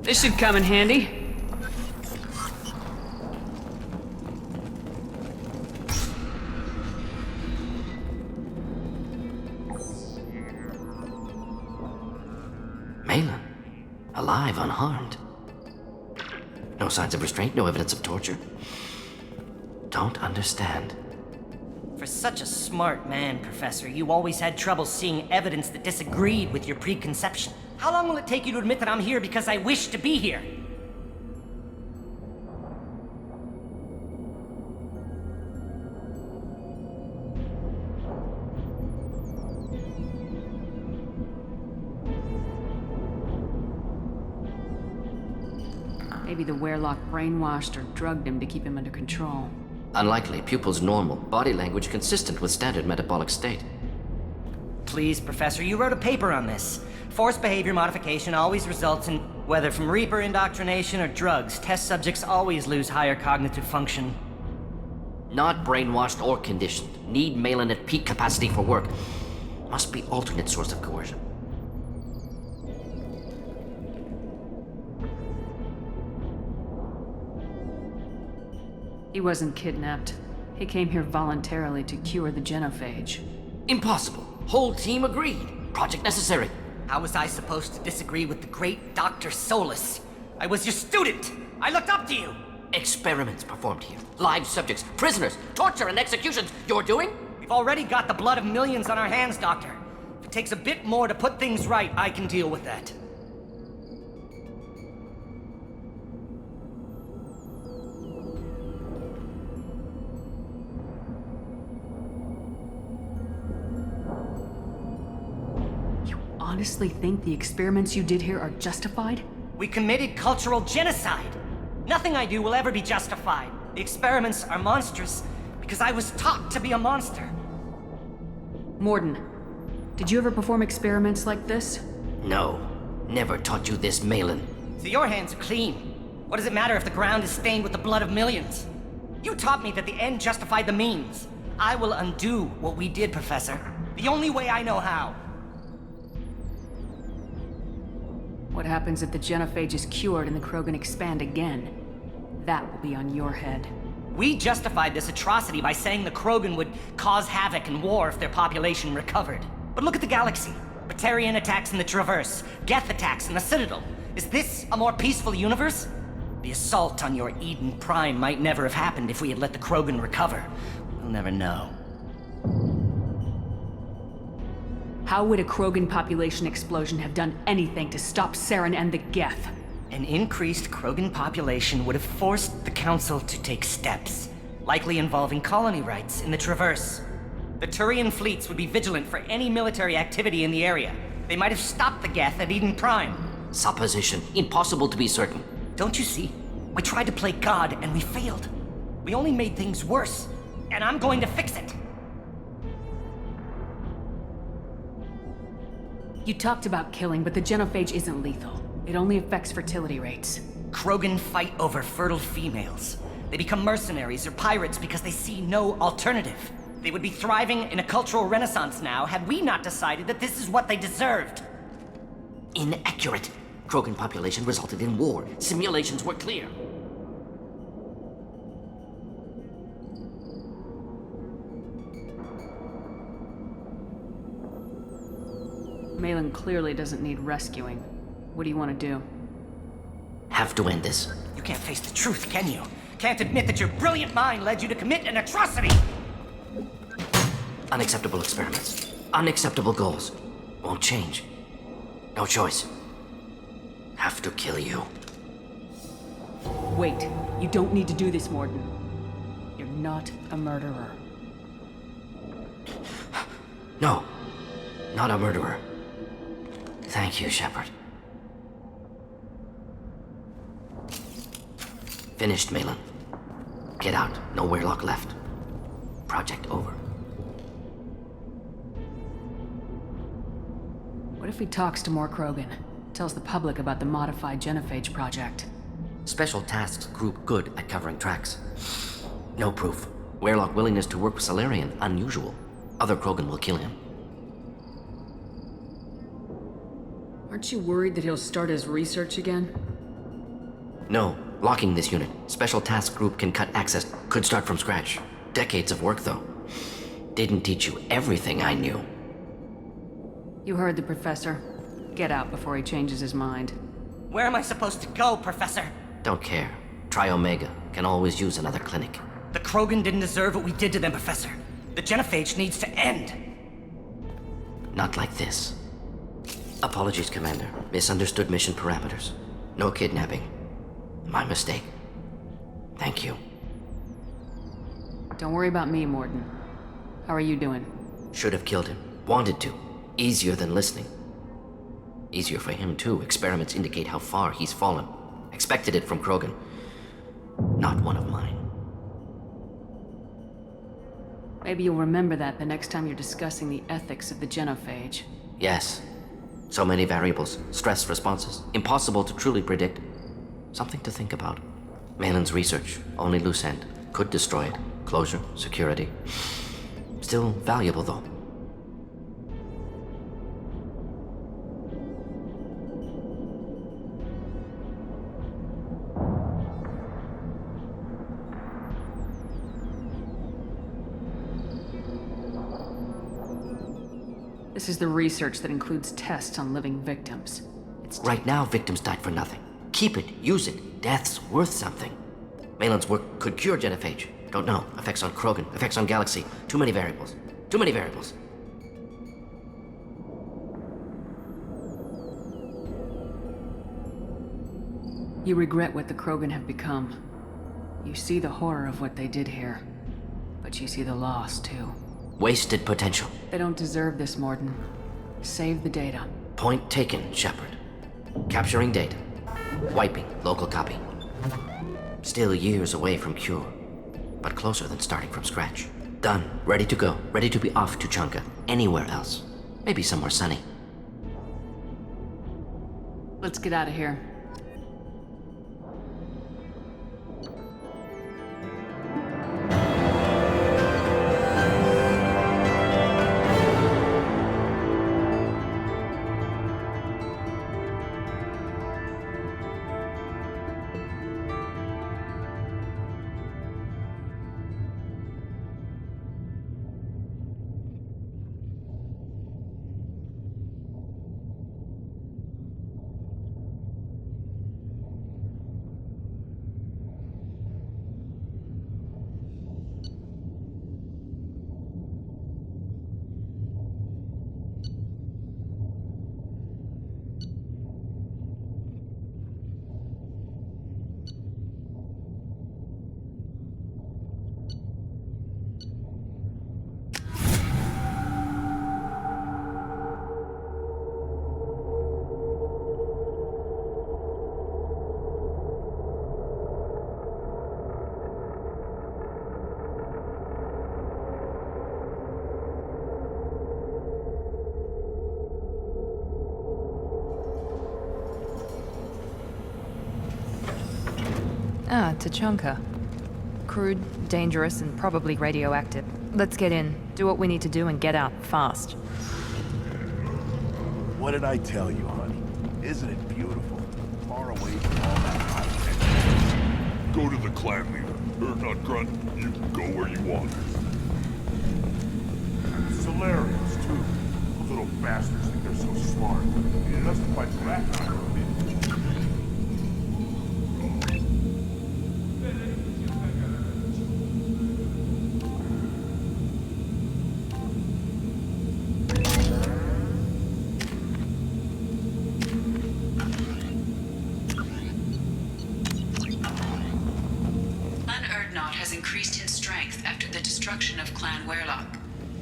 [SPEAKER 4] This should come in handy.
[SPEAKER 7] alive, unharmed. No signs of restraint, no evidence of torture. Don't understand.
[SPEAKER 11] For such a smart man, Professor, you always had trouble seeing evidence that disagreed with your preconception. How long will it take you to admit that I'm here because I wish to be here?
[SPEAKER 4] Maybe the Werelock brainwashed or drugged him to keep him under control.
[SPEAKER 7] Unlikely. Pupil's normal. Body language consistent with standard metabolic state.
[SPEAKER 11] Please, Professor, you wrote a paper on this. Forced behavior modification always results in, whether from Reaper indoctrination or drugs, test subjects always lose higher cognitive function.
[SPEAKER 7] Not brainwashed or conditioned. Need Malin at peak capacity for work. Must be alternate source of coercion.
[SPEAKER 4] He wasn't kidnapped. He came here voluntarily to cure the genophage.
[SPEAKER 7] Impossible. Whole team agreed. Project necessary.
[SPEAKER 11] How was I supposed to disagree with the great Dr. Solus? I was your student! I looked up to you!
[SPEAKER 7] Experiments performed here. Live subjects, prisoners, torture and executions. You're doing?
[SPEAKER 11] We've already got the blood of millions on our hands, Doctor. If it takes a bit more to put things right, I can deal with that.
[SPEAKER 4] Honestly think the experiments you did here are justified?
[SPEAKER 11] We committed cultural genocide. Nothing I do will ever be justified. The experiments are monstrous because I was taught to be a monster.
[SPEAKER 4] Morden, did you ever perform experiments like this?
[SPEAKER 7] No. Never taught you this, Malin.
[SPEAKER 11] So your hands are clean. What does it matter if the ground is stained with the blood of millions? You taught me that the end justified the means. I will undo what we did, Professor. The only way I know how.
[SPEAKER 4] What happens if the genophage is cured and the Krogan expand again? That will be on your head.
[SPEAKER 11] We justified this atrocity by saying the Krogan would cause havoc and war if their population recovered. But look at the galaxy. Batarian attacks in the Traverse, Geth attacks in the Citadel. Is this a more peaceful universe? The assault on your Eden Prime might never have happened if we had let the Krogan recover. We'll never know.
[SPEAKER 4] How would a Krogan population explosion have done anything to stop Saren and the Geth?
[SPEAKER 11] An increased Krogan population would have forced the Council to take steps, likely involving colony rights in the Traverse. The Turian fleets would be vigilant for any military activity in the area. They might have stopped the Geth at Eden Prime.
[SPEAKER 7] Supposition. Impossible to be certain.
[SPEAKER 11] Don't you see? We tried to play God and we failed. We only made things worse, and I'm going to fix it.
[SPEAKER 4] You talked about killing, but the genophage isn't lethal. It only affects fertility rates.
[SPEAKER 11] Krogan fight over fertile females. They become mercenaries or pirates because they see no alternative. They would be thriving in a cultural renaissance now had we not decided that this is what they deserved.
[SPEAKER 7] Inaccurate. Krogan population resulted in war. Simulations were clear.
[SPEAKER 4] Malin clearly doesn't need rescuing. What do you want to do?
[SPEAKER 7] Have to end this.
[SPEAKER 11] You can't face the truth, can you? Can't admit that your brilliant mind led you to commit an atrocity!
[SPEAKER 7] Unacceptable experiments. Unacceptable goals. Won't change. No choice. Have to kill you.
[SPEAKER 4] Wait. You don't need to do this, Morden. You're not a murderer.
[SPEAKER 7] No. Not a murderer. Thank you, Shepard. Finished, Malin. Get out. No Werelock left. Project over.
[SPEAKER 4] What if he talks to more Krogan? Tells the public about the modified genophage project?
[SPEAKER 7] Special Tasks Group good at covering tracks. No proof. Werelock willingness to work with Salarian, unusual. Other Krogan will kill him.
[SPEAKER 4] Aren't you worried that he'll start his research again?
[SPEAKER 7] No. Locking this unit. Special Task Group can cut access. Could start from scratch. Decades of work, though. Didn't teach you everything I knew.
[SPEAKER 4] You heard the professor. Get out before he changes his mind.
[SPEAKER 11] Where am I supposed to go, Professor?
[SPEAKER 7] Don't care. Try Omega. Can always use another clinic.
[SPEAKER 11] The Krogan didn't deserve what we did to them, Professor. The genophage needs to end.
[SPEAKER 7] Not like this. Apologies, Commander. Misunderstood mission parameters. No kidnapping. My mistake. Thank you.
[SPEAKER 4] Don't worry about me, Morden. How are you doing?
[SPEAKER 7] Should have killed him. Wanted to. Easier than listening. Easier for him, too. Experiments indicate how far he's fallen. Expected it from Krogan. Not one of mine.
[SPEAKER 4] Maybe you'll remember that the next time you're discussing the ethics of the genophage.
[SPEAKER 7] Yes. So many variables. Stress responses. Impossible to truly predict. Something to think about. Malin's research. Only loose end. Could destroy it. Closure. Security. Still valuable, though.
[SPEAKER 4] This is the research that includes tests on living victims. It's
[SPEAKER 7] Right now, victims died for nothing. Keep it, use it. Death's worth something. Malin's work could cure genophage. Don't know. Effects on Krogan, effects on Galaxy. Too many variables. Too many variables.
[SPEAKER 4] You regret what the Krogan have become. You see the horror of what they did here. But you see the loss, too.
[SPEAKER 7] Wasted potential.
[SPEAKER 4] They don't deserve this, Morden. Save the data.
[SPEAKER 7] Point taken, Shepard. Capturing data. Wiping local copy. Still years away from cure. But closer than starting from scratch. Done. Ready to go. Ready to be off to Chunka. Anywhere else. Maybe somewhere sunny.
[SPEAKER 4] Let's get out of here.
[SPEAKER 8] Ah, Tachanka. Crude, dangerous, and probably radioactive. Let's get in, do what we need to do, and get out fast.
[SPEAKER 6] What did I tell you, honey? Isn't it beautiful? Far away from all that high
[SPEAKER 3] Go to the clan leader. Not grunt. You can go where you want.
[SPEAKER 2] Solarians, too. Those little bastards think they're so smart. It doesn't quite rat out of me.
[SPEAKER 9] Increased in strength after the destruction of Clan Werlock.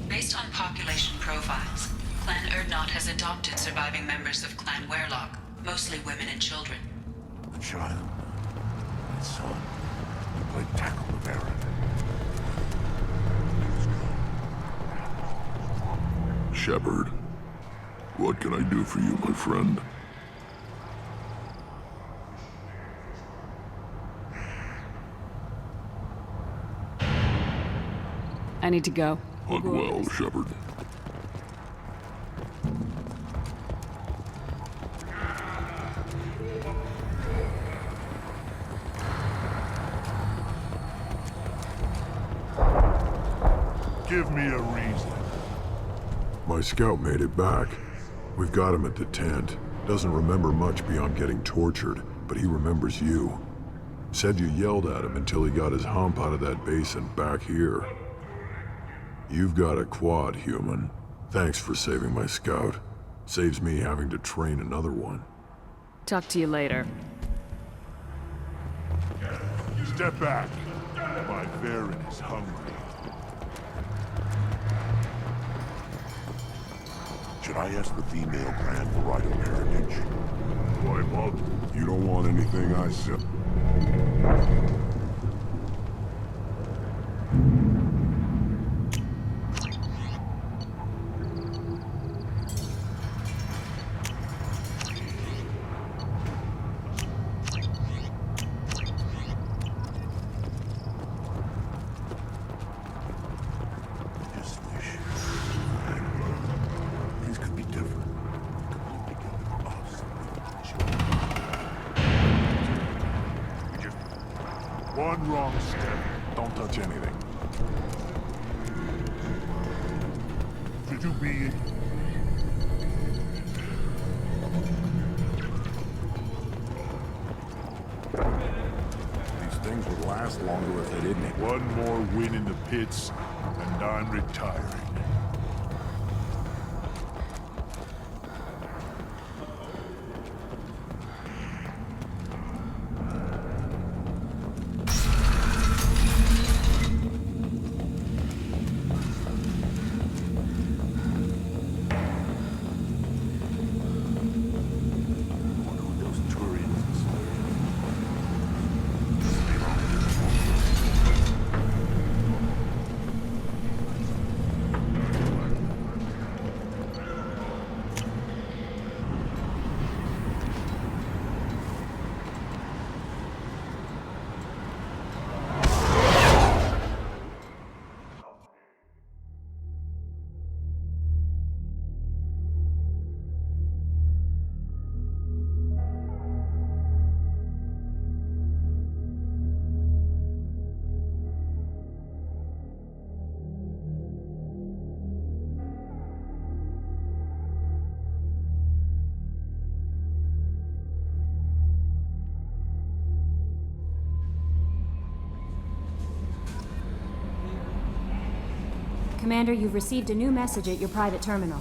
[SPEAKER 9] Based on population profiles, Clan Erdnot has adopted surviving members of Clan Werlock, mostly women and children.
[SPEAKER 2] The child, my son, he played tackle with Aaron.
[SPEAKER 3] Shepard, what can I do for you, my friend?
[SPEAKER 4] I need to go.
[SPEAKER 3] Hunt well, Shepard.
[SPEAKER 2] Give me a reason.
[SPEAKER 6] My scout made it back. We've got him at the tent. Doesn't remember much beyond getting tortured, but he remembers you. Said you yelled at him until he got his hump out of that basin back here. You've got a quad, human. Thanks for saving my scout. Saves me having to train another one.
[SPEAKER 4] Talk to you later.
[SPEAKER 2] Step back. My Baron is hungry.
[SPEAKER 1] Should I ask the female Grand for right of heritage?
[SPEAKER 2] Why bother?
[SPEAKER 1] You don't want anything I said.
[SPEAKER 2] One wrong step.
[SPEAKER 6] Don't touch anything.
[SPEAKER 2] Should you be...
[SPEAKER 6] These things would last longer if they didn't.
[SPEAKER 2] One more win in the pits, and I'm retiring.
[SPEAKER 12] Commander, you've received a new message at your private terminal.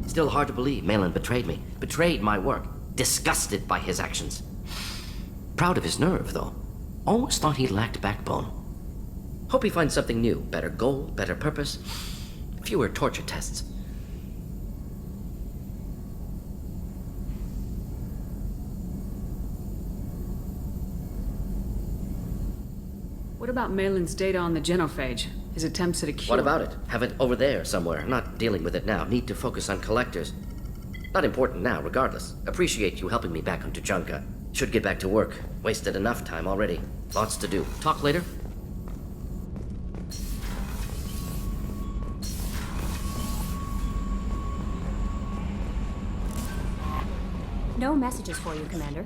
[SPEAKER 7] Still hard to believe Malin betrayed me. Betrayed my work. Disgusted by his actions. Proud of his nerve, though. Almost thought he lacked backbone. Hope he finds something new. Better goal, better purpose. Fewer torture tests.
[SPEAKER 4] What about Malin's data on the genophage? His attempts at a cure?
[SPEAKER 7] What about it? Have it over there somewhere. Not dealing with it now. Need to focus on collectors. Not important now, regardless. Appreciate you helping me back on Tuchanka. Should get back to work. Wasted enough time already. Lots to do. Talk later?
[SPEAKER 12] No messages for you, Commander.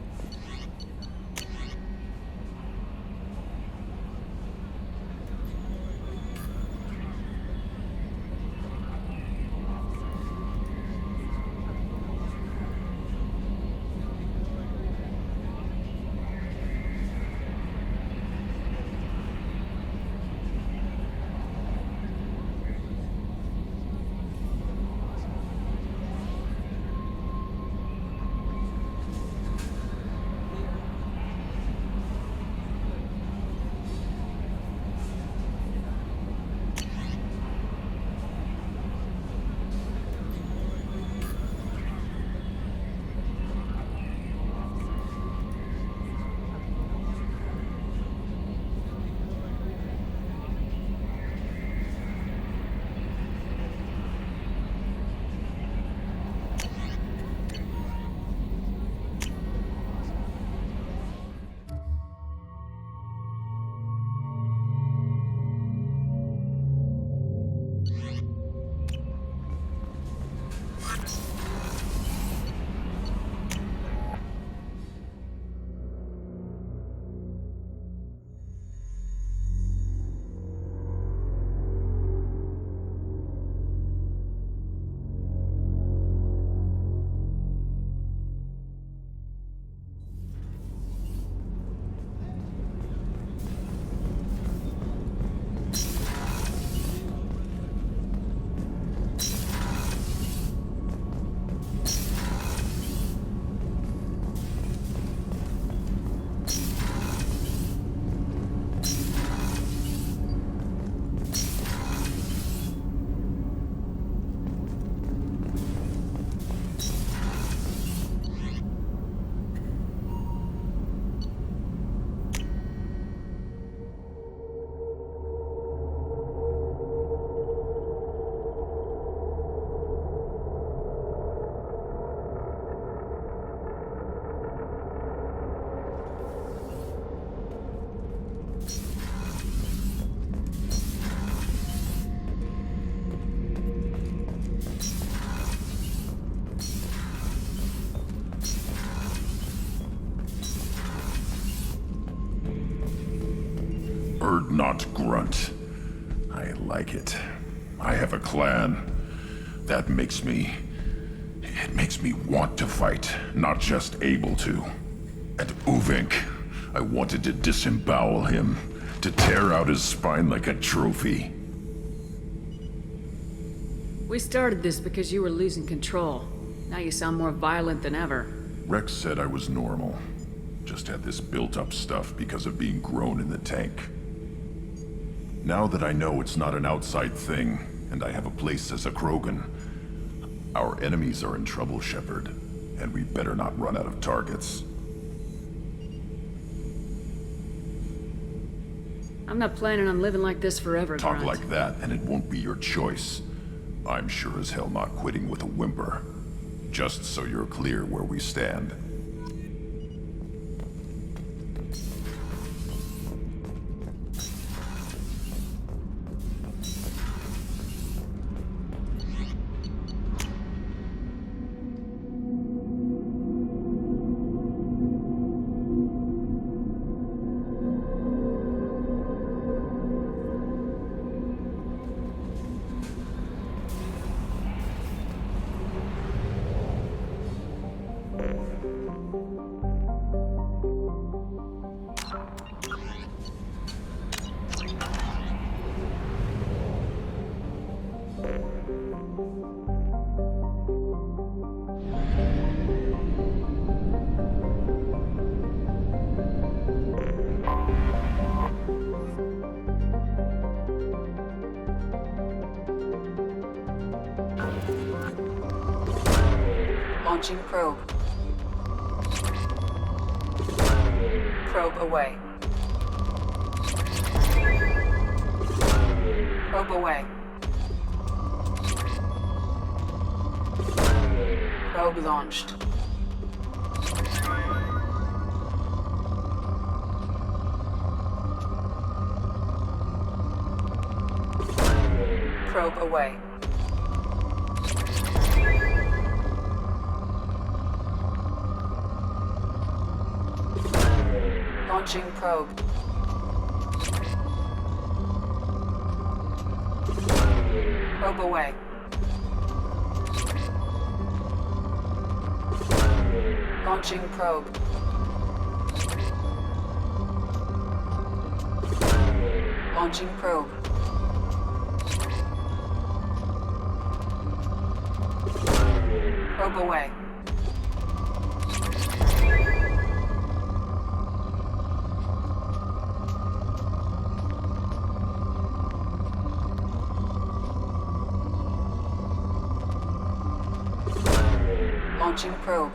[SPEAKER 5] Urdnot grunt. I like it. I have a clan. That makes me... It makes me want to fight, not just able to. And Uvink, I wanted to disembowel him, to tear out his spine like a trophy.
[SPEAKER 4] We started this because you were losing control. Now you sound more violent than ever.
[SPEAKER 5] Rex said I was normal. Just had this built-up stuff because of being grown in the tank. Now that I know it's not an outside thing, and I have a place as a Krogan, our enemies are in trouble, Shepard, and we better not run out of targets.
[SPEAKER 4] I'm not planning on living like this forever,
[SPEAKER 5] Talk
[SPEAKER 4] Grunt.
[SPEAKER 5] like that, and it won't be your choice. I'm sure as hell not quitting with a whimper. Just so you're clear where we stand.
[SPEAKER 9] Launching probe. Probe away. Probe away. Probe launched. Probe away. Launching probe. Probe away. Launching probe. Launching probe. Probe away. Launching probe.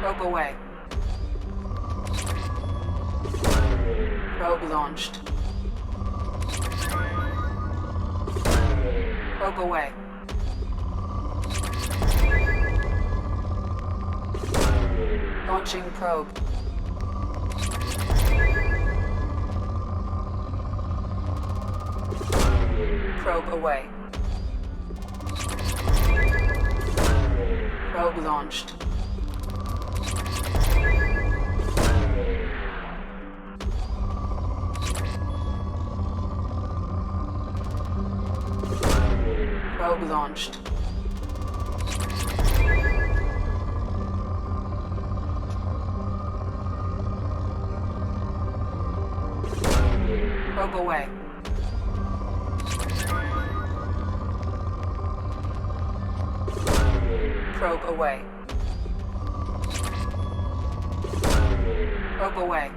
[SPEAKER 9] Probe away. Probe launched. Probe away. Launching probe. Probe away. Probe launched. Probe launched. Probe away. Probe away. Probe away.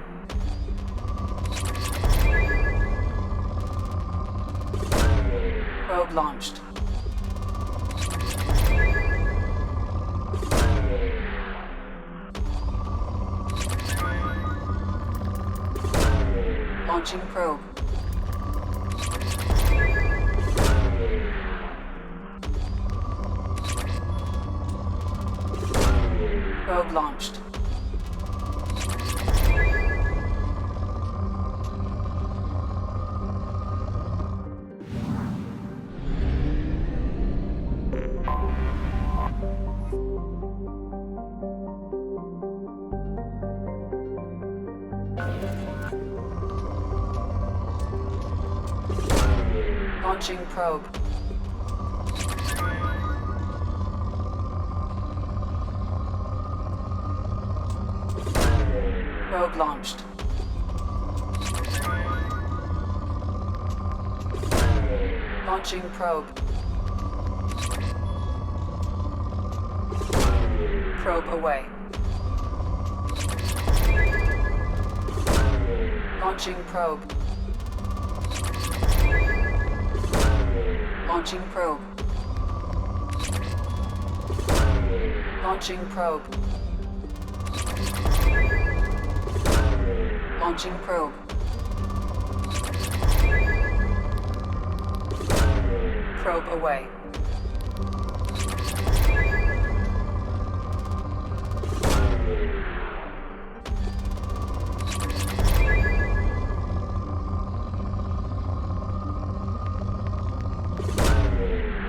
[SPEAKER 4] Probe launched. Launching probe. Probe launched. Launching probe. Probe launched. Launching probe. Probe away. Launching probe. Launching probe. Launching probe. Launching probe. Probe away.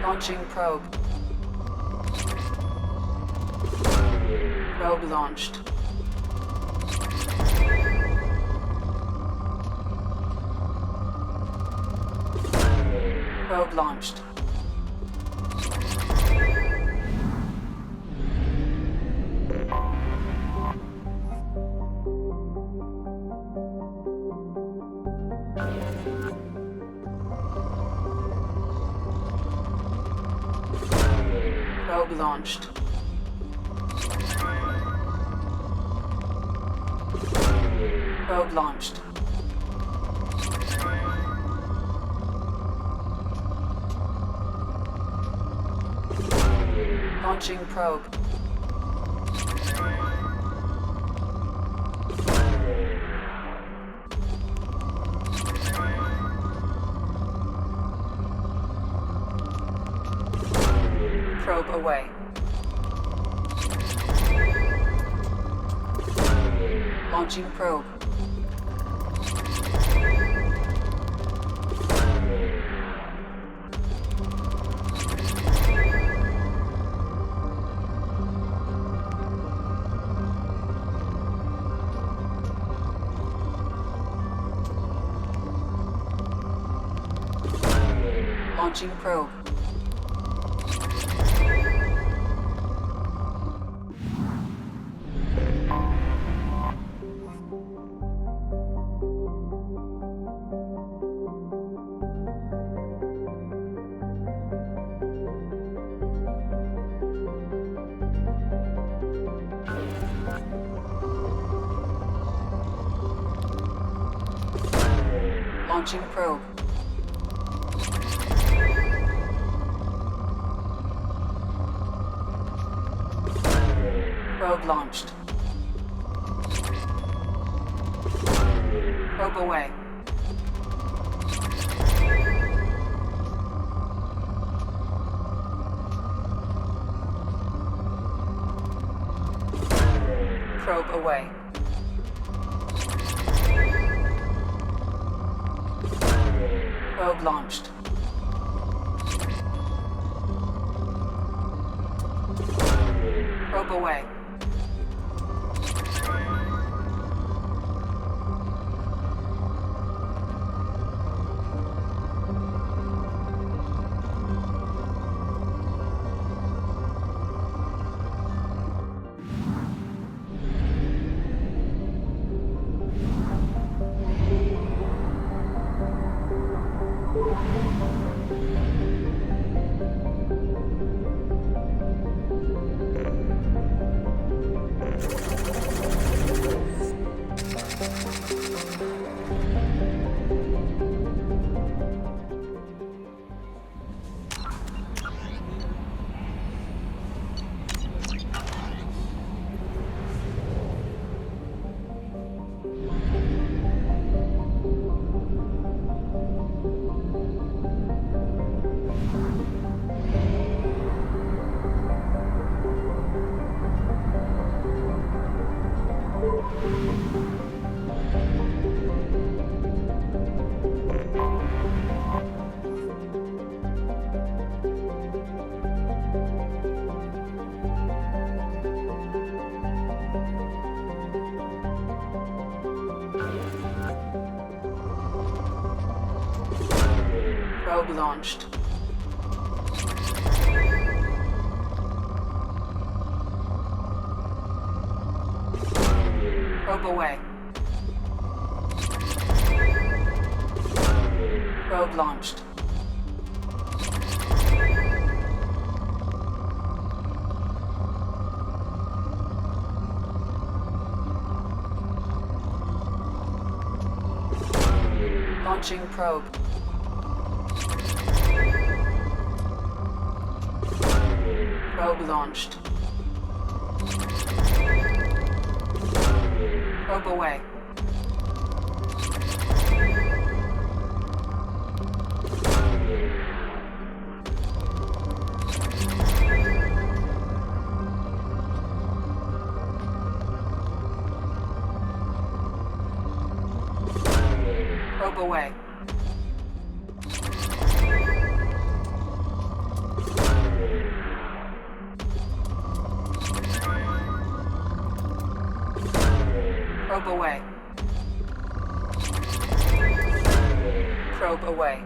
[SPEAKER 4] Launching probe. Probe launched. Probe launched. Probe launched. Probe launched. Launching probe. Probe away. Launching probe. Launching probe. Launching probe. Probe launched. Probe away. Probe away. Probe launched. Probe away. Probe launched. Probe away. Probe launched. Launching probe. Probe launched. Probe away. Probe away. Probe away. Probe away.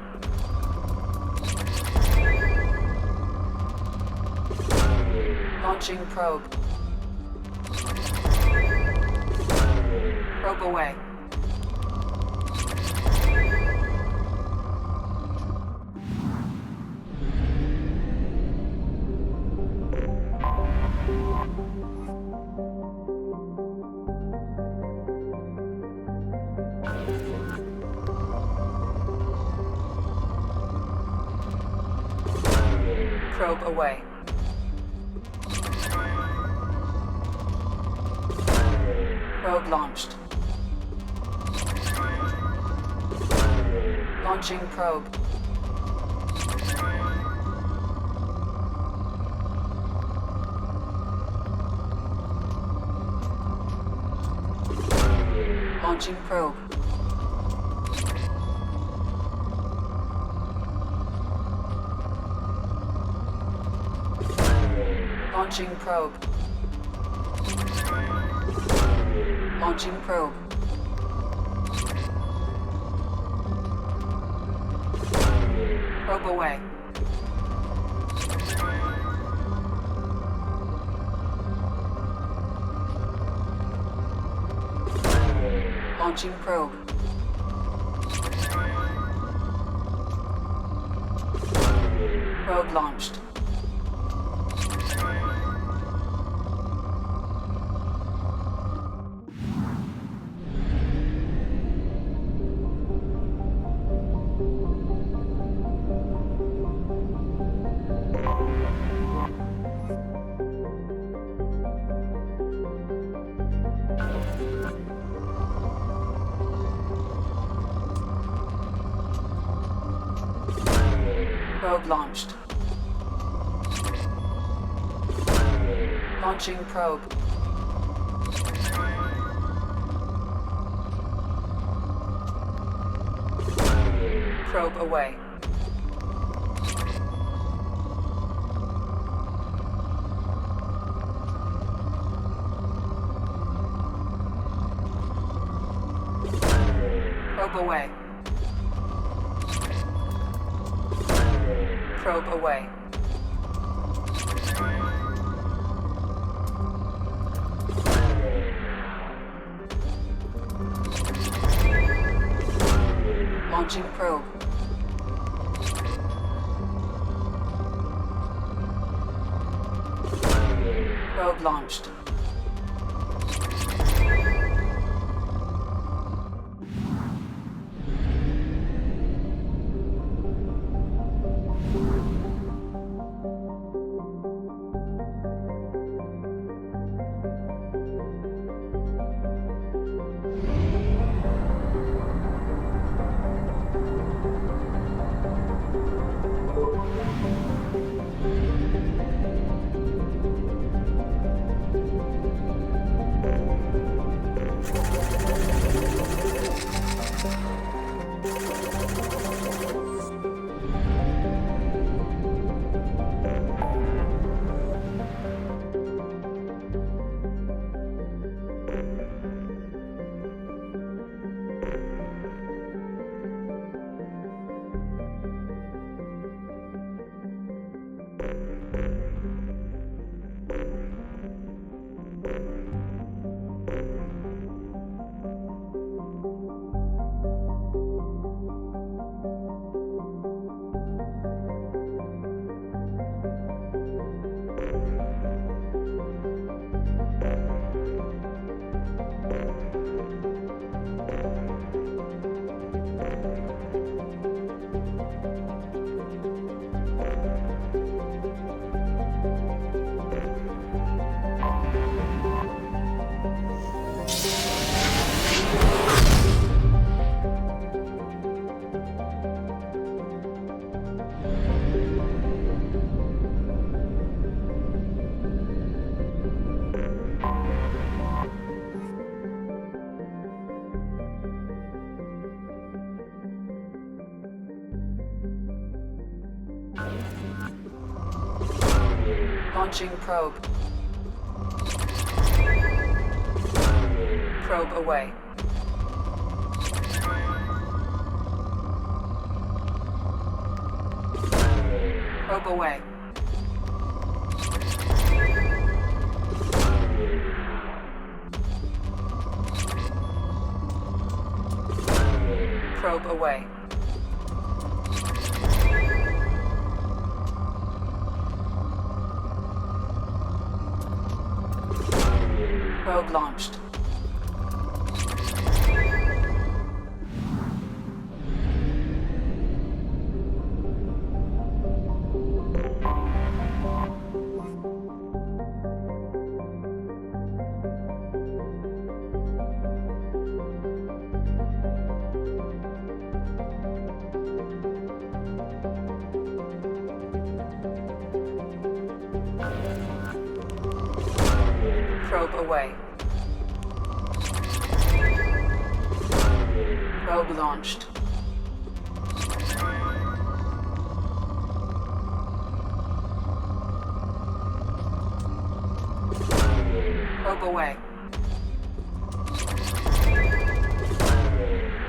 [SPEAKER 4] Launching probe. Probe away. Probe away. Probe launched. Launching probe. Launching probe. Launching probe. Launching probe. Probe away. Launching probe. Probe launched. Probe launched. Launching probe. Probe away. Probe away. Probe away. Launching probe. Probe launched. Launching probe. Probe away. Probe away. Probe away. Probe launched. Probe away. Probe launched. Probe away.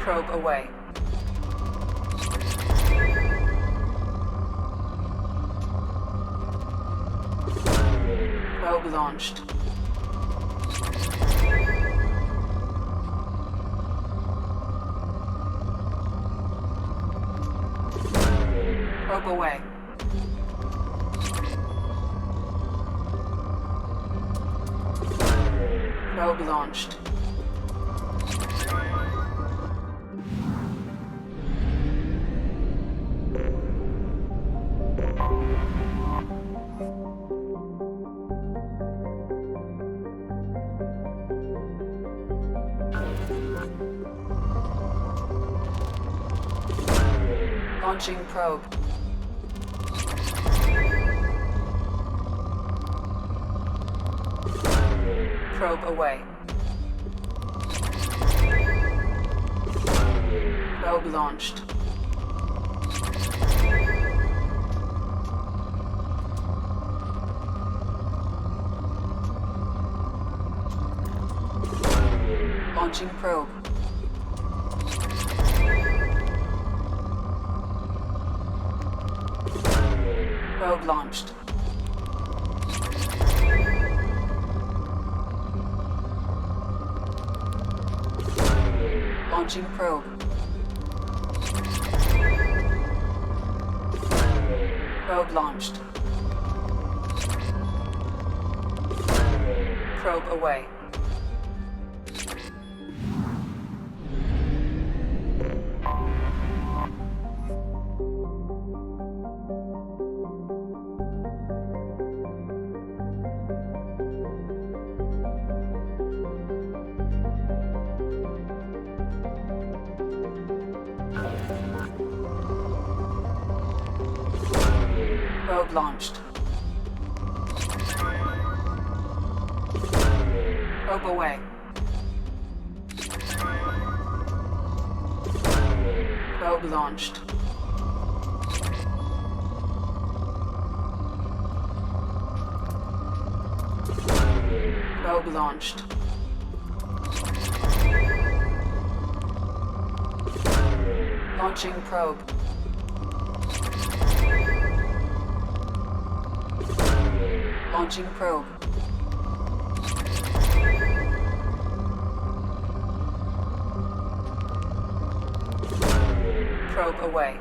[SPEAKER 4] Probe away. Probe launched. Probe away. Probe launched. Launching probe. Probe away. Probe launched. Launching probe. Probe launched. Launching probe. Probe launched. Probe away. Probe launched. Probe away. Probe launched. Probe launched. Launching probe. Launching probe. Probe away.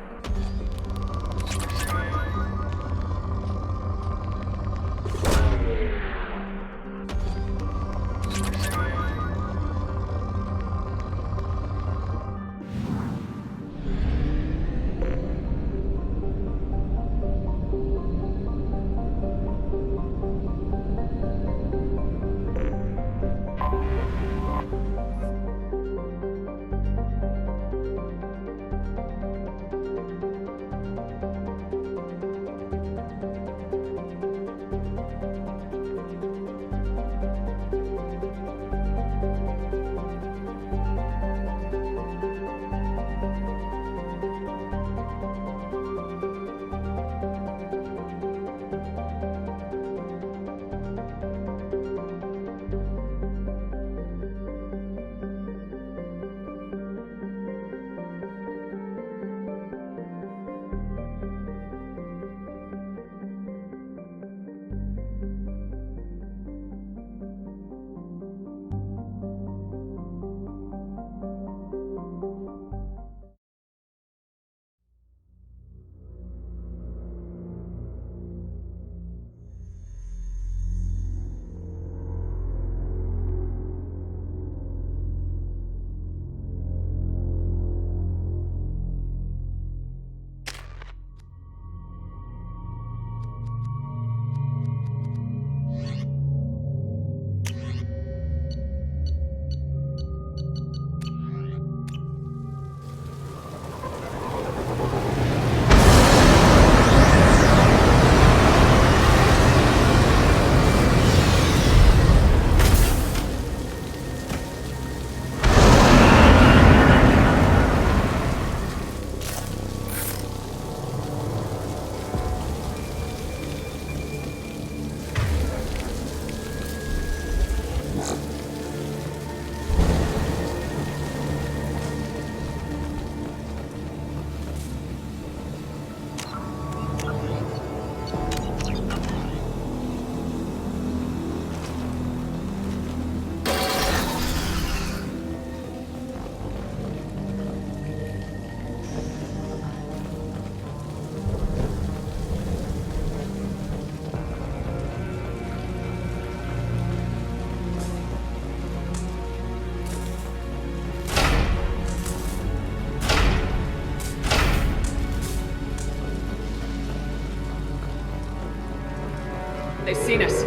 [SPEAKER 4] They've seen us.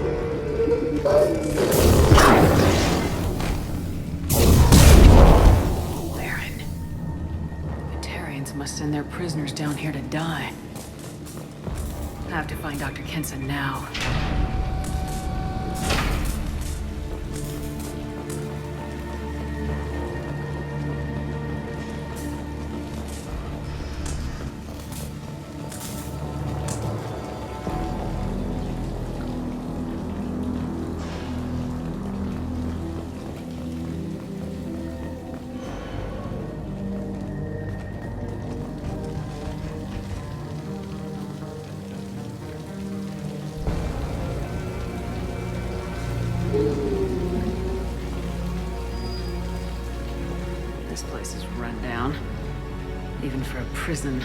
[SPEAKER 4] Laren. Batarians must send their prisoners down here to die. I have to find Dr. Kenson now. This place is run down, even for a prison.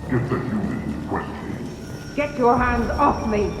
[SPEAKER 2] Get the human quickly.
[SPEAKER 13] Get your hands off me!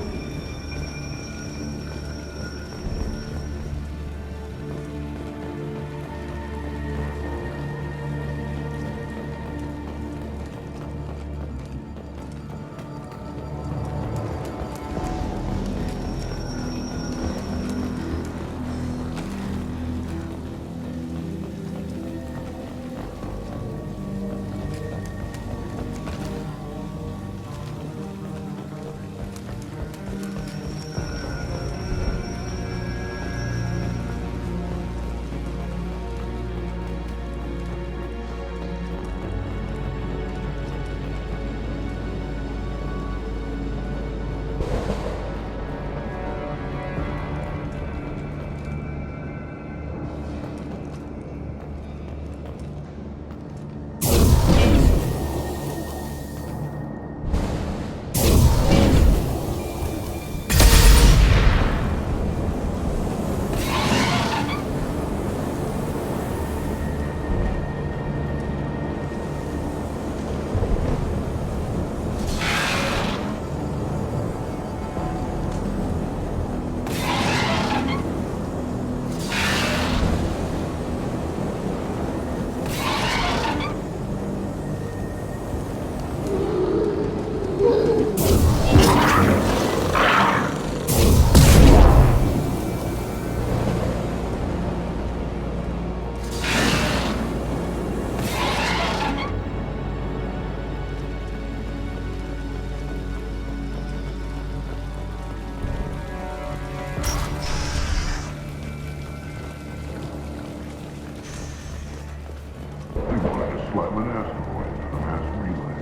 [SPEAKER 2] Slap an asteroid in a mass relay.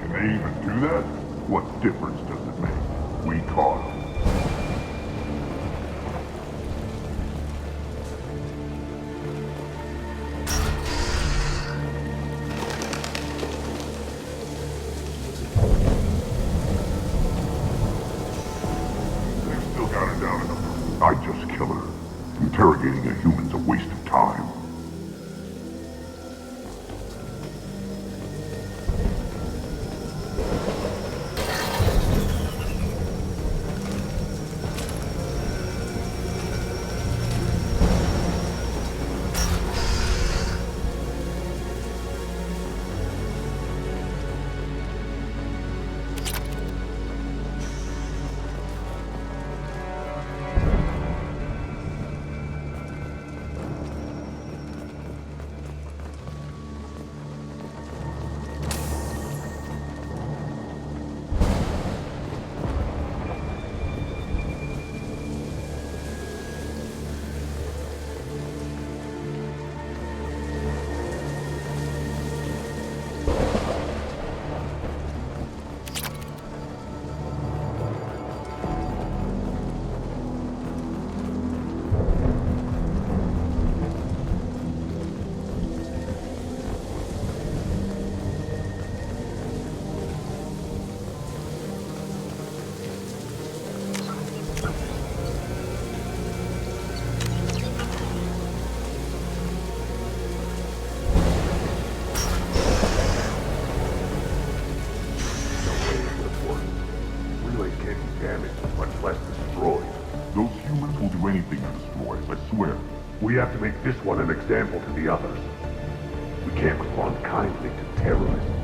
[SPEAKER 2] Can they even do that? What difference does it make? We caught them. They've still got her down in a... I'd just kill her. Interrogating a human's a waste of time.
[SPEAKER 14] this one an example to the others. We can't respond kindly to terrorists.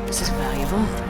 [SPEAKER 4] This is valuable.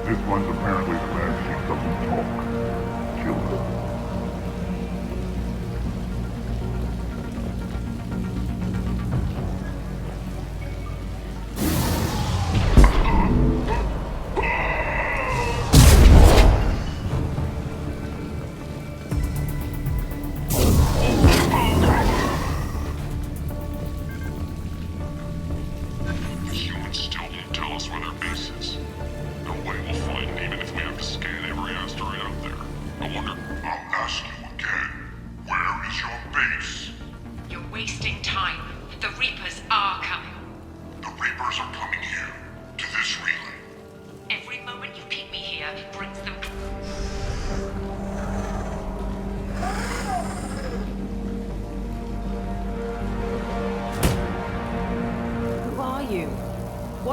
[SPEAKER 2] This one's apparently the man she doesn't talk. Kill her.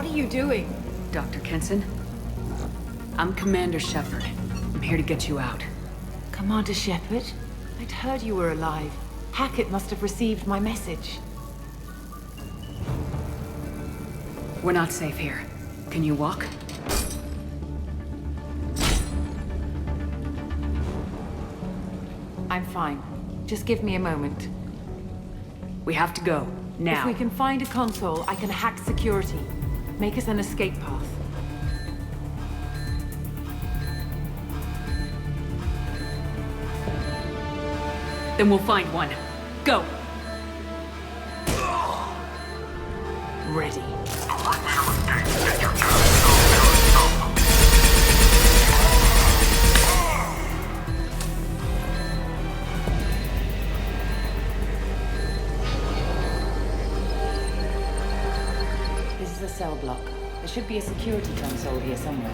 [SPEAKER 4] What are you doing? Dr. Kenson? I'm Commander Shepard. I'm here to get you out.
[SPEAKER 15] Commander Shepard? I'd heard you were alive. Hackett must have received my message.
[SPEAKER 4] We're not safe here. Can you walk?
[SPEAKER 15] I'm fine. Just give me a moment.
[SPEAKER 4] We have to go. Now.
[SPEAKER 15] If we can find a console, I can hack security. Make us an escape path.
[SPEAKER 4] Then we'll find one. Go!
[SPEAKER 15] Ready.
[SPEAKER 9] This is a cell block. There should be a security console here somewhere.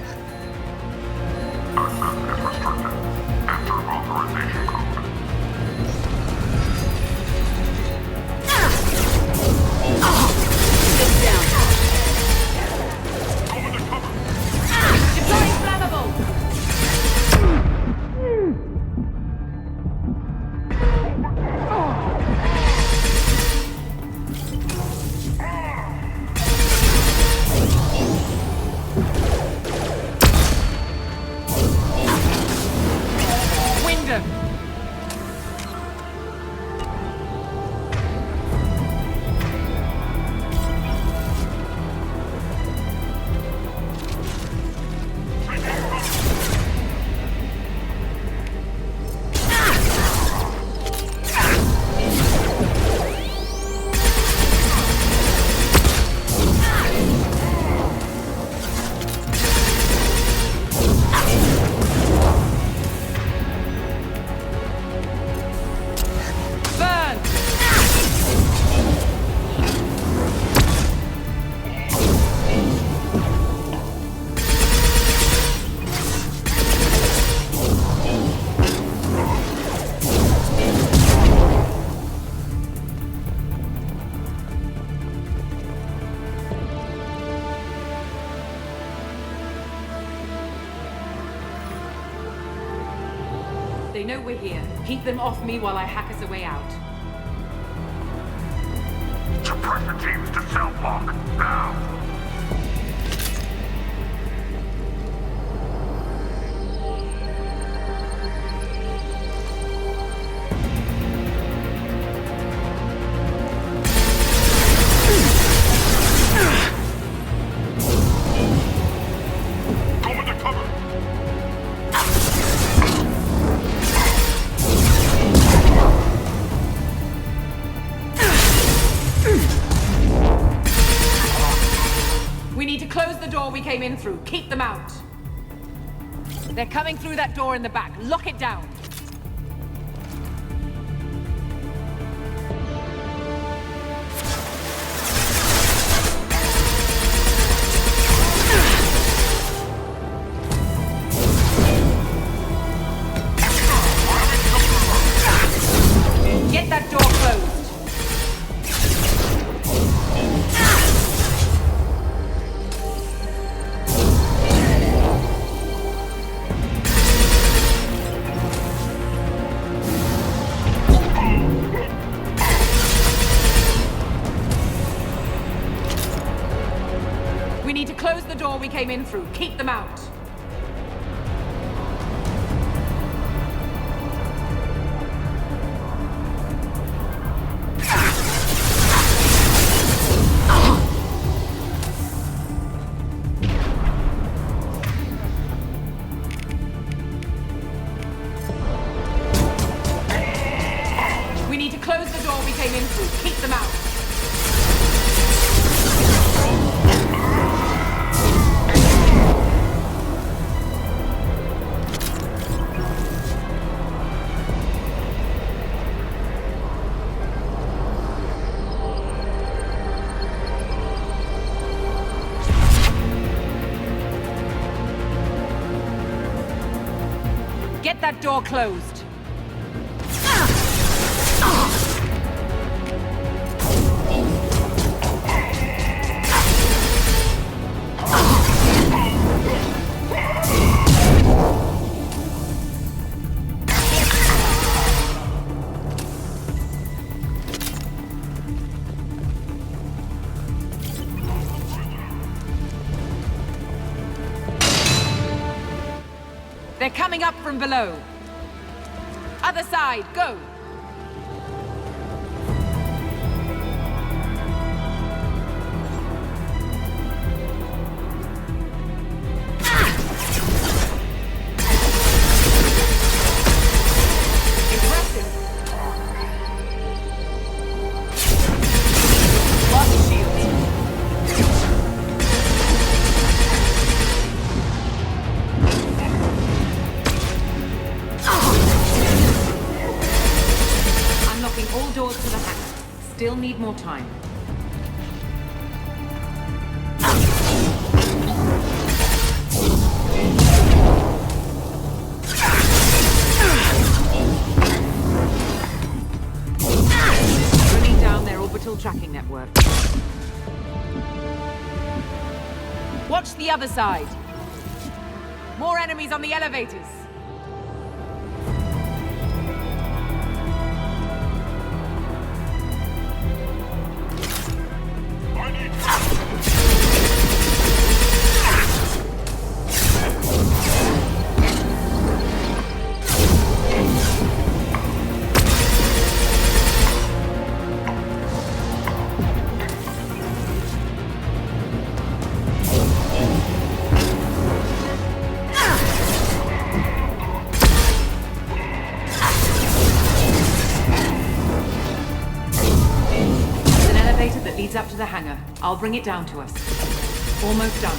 [SPEAKER 15] They know we're here. Keep them off me while I hack us a way out.
[SPEAKER 14] Suppressor teams to cell block, now!
[SPEAKER 15] We came in through. Keep them out. They're coming through that door in the back. Lock it down. Get that door closed. We came in through. Keep them out. We need to close the door we came in through. Keep them out. Get that door closed. They're coming up from below. Other side, go! more time. Bringing down their orbital tracking network. Watch the other side. More enemies on the elevators. Up to the hangar. I'll bring it down to us. Almost done.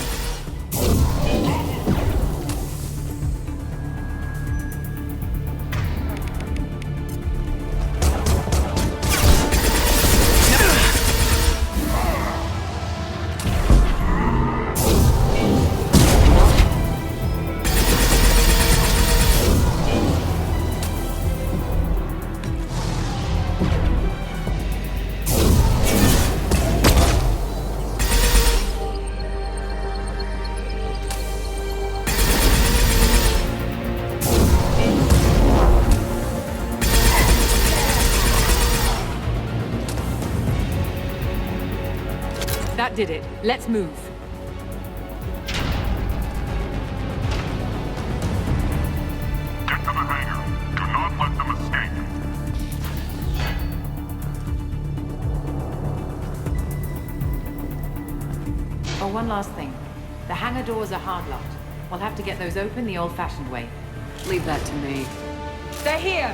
[SPEAKER 15] That did it. Let's move.
[SPEAKER 14] Get to the hangar. Do not let them escape.
[SPEAKER 15] Oh, one last thing. The hangar doors are hard-locked. We'll have to get those open the old-fashioned way.
[SPEAKER 4] Leave that to me.
[SPEAKER 15] They're here!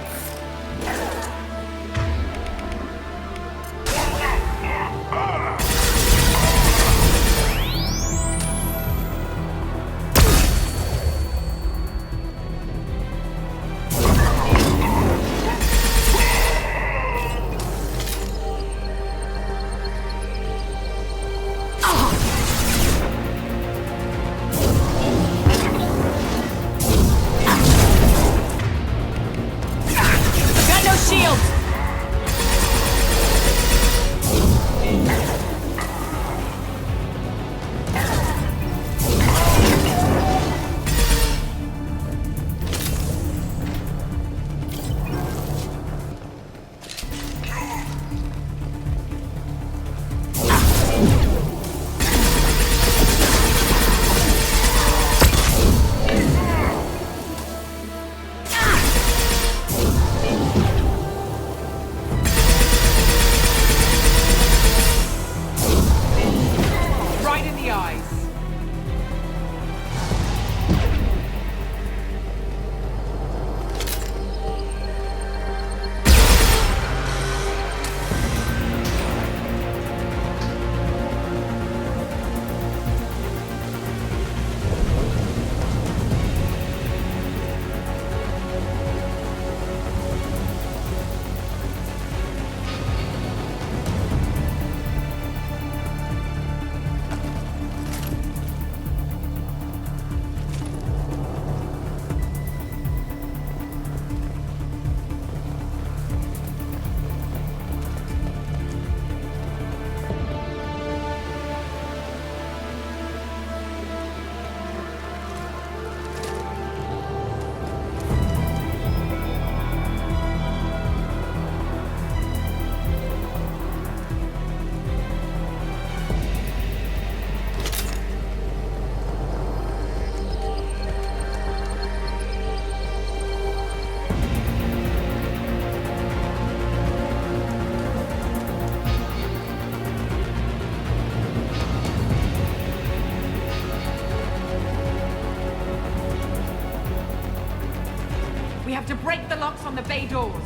[SPEAKER 15] We have to break the locks on the bay doors.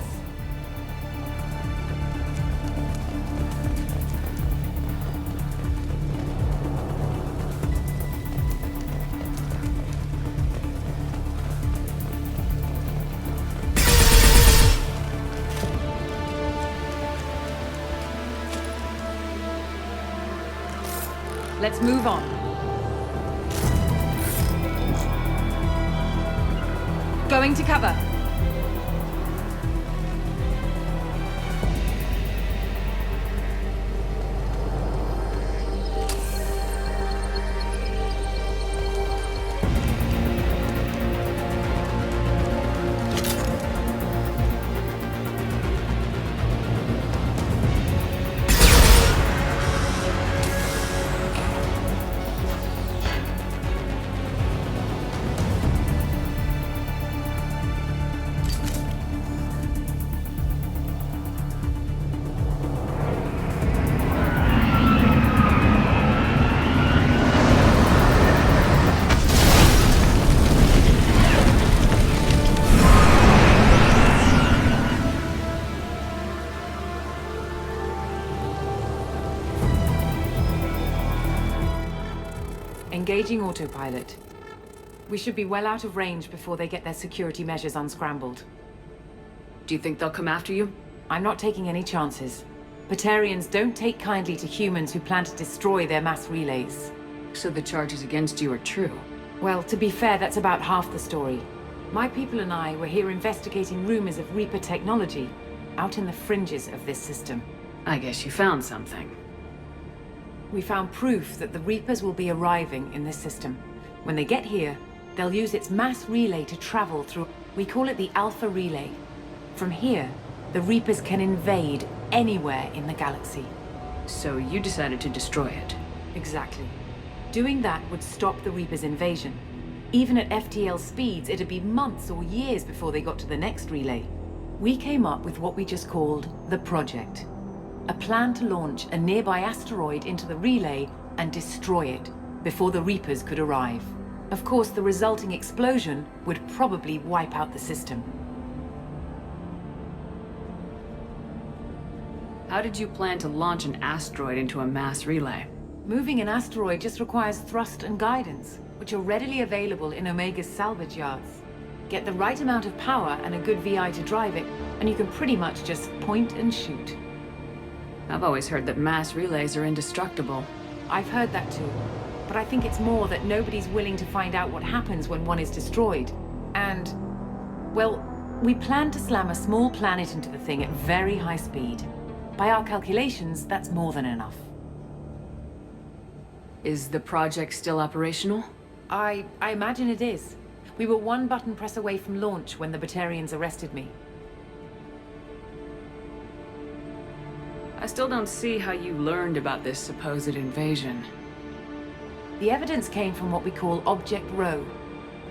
[SPEAKER 15] Let's move on. Going to cover. Engaging autopilot. We should be well out of range before they get their security measures unscrambled.
[SPEAKER 4] Do you think they'll come after you?
[SPEAKER 15] I'm not taking any chances. Batarians don't take kindly to humans who plan to destroy their mass relays.
[SPEAKER 4] So the charges against you are true?
[SPEAKER 15] Well, to be fair, that's about half the story. My people and I were here investigating rumors of Reaper technology, out in the fringes of this system.
[SPEAKER 4] I guess you found something.
[SPEAKER 15] We found proof that the Reapers will be arriving in this system. When they get here, they'll use its mass relay to travel through... We call it the Alpha Relay. From here, the Reapers can invade anywhere in the galaxy.
[SPEAKER 4] So you decided to destroy it?
[SPEAKER 15] Exactly. Doing that would stop the Reapers' invasion. Even at FTL speeds, it'd be months or years before they got to the next relay. We came up with what we just called the Project. A plan to launch a nearby asteroid into the relay and destroy it before the Reapers could arrive. Of course, the resulting explosion would probably wipe out the system.
[SPEAKER 4] How did you plan to launch an asteroid into a mass relay?
[SPEAKER 15] Moving an asteroid just requires thrust and guidance, which are readily available in Omega's salvage yards. Get the right amount of power and a good VI to drive it, and you can pretty much just point and shoot.
[SPEAKER 4] I've always heard that mass relays are indestructible.
[SPEAKER 15] I've heard that too. But I think it's more that nobody's willing to find out what happens when one is destroyed. And, well, we plan to slam a small planet into the thing at very high speed. By our calculations, that's more than enough.
[SPEAKER 4] Is the project still operational?
[SPEAKER 15] I imagine it is. We were one button press away from launch when the Batarians arrested me.
[SPEAKER 4] I still don't see how you learned about this supposed invasion.
[SPEAKER 15] The evidence came from what we call Object Rho,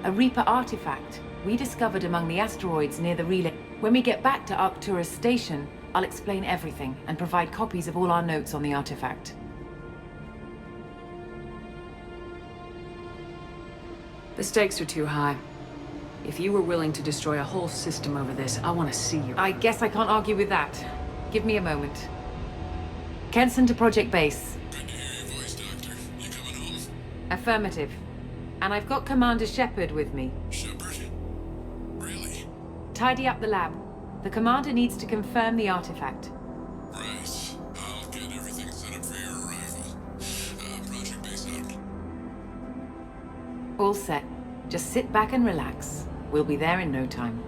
[SPEAKER 15] a Reaper artifact we discovered among the asteroids near the relay. When we get back to Arcturus Station, I'll explain everything and provide copies of all our notes on the artifact.
[SPEAKER 4] The stakes are too high. If you were willing to destroy a whole system over this, I want to see you.
[SPEAKER 15] I guess I can't argue with that. Give me a moment. Kenson to Project Base.
[SPEAKER 3] Good to hear your voice, Doctor. You coming home?
[SPEAKER 15] Affirmative. And I've got Commander Shepard with me.
[SPEAKER 3] Shepard? Really?
[SPEAKER 15] Tidy up the lab. The Commander needs to confirm the artifact.
[SPEAKER 3] Right. I'll get everything set up for your arrival. Project Base out.
[SPEAKER 15] All set. Just sit back and relax. We'll be there in no time.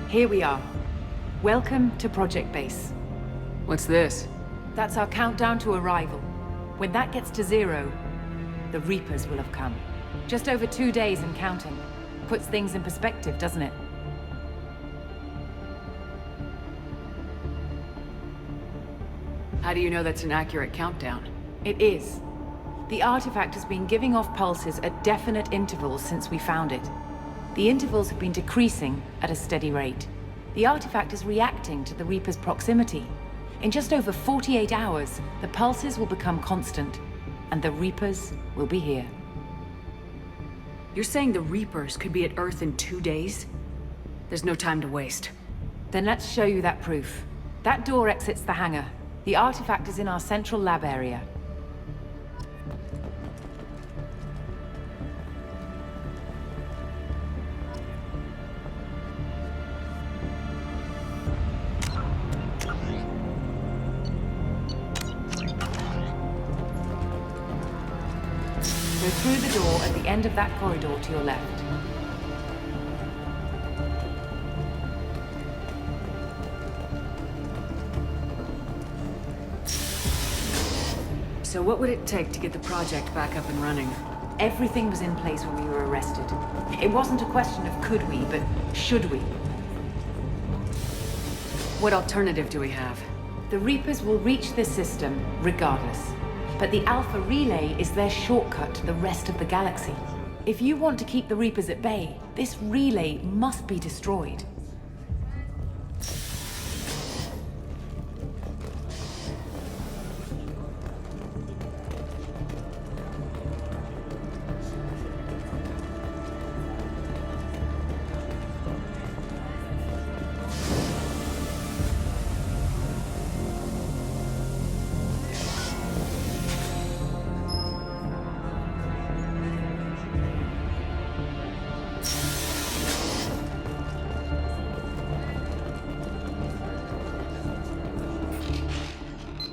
[SPEAKER 15] Here we are. Welcome to Project Base.
[SPEAKER 4] What's this?
[SPEAKER 15] That's our countdown to arrival. When that gets to 0, the Reapers will have come. Just over 2 days and counting. Puts things in perspective, doesn't it?
[SPEAKER 4] How do you know that's an accurate countdown?
[SPEAKER 15] It is. The artifact has been giving off pulses at definite intervals since we found it. The intervals have been decreasing at a steady rate. The artifact is reacting to the Reaper's proximity. In just over 48 hours, the pulses will become constant, and the Reapers will be here.
[SPEAKER 4] You're saying the Reapers could be at Earth in 2 days? There's no time to waste.
[SPEAKER 15] Then let's show you that proof. That door exits the hangar. The artifact is in our central lab area. Go through the door at the end of that corridor to your left.
[SPEAKER 4] So what would it take to get the project back up and running?
[SPEAKER 15] Everything was in place when we were arrested. It wasn't a question of could we, but should we.
[SPEAKER 4] What alternative do we have?
[SPEAKER 15] The Reapers will reach this system regardless. But the Alpha Relay is their shortcut to the rest of the galaxy. If you want to keep the Reapers at bay, this relay must be destroyed.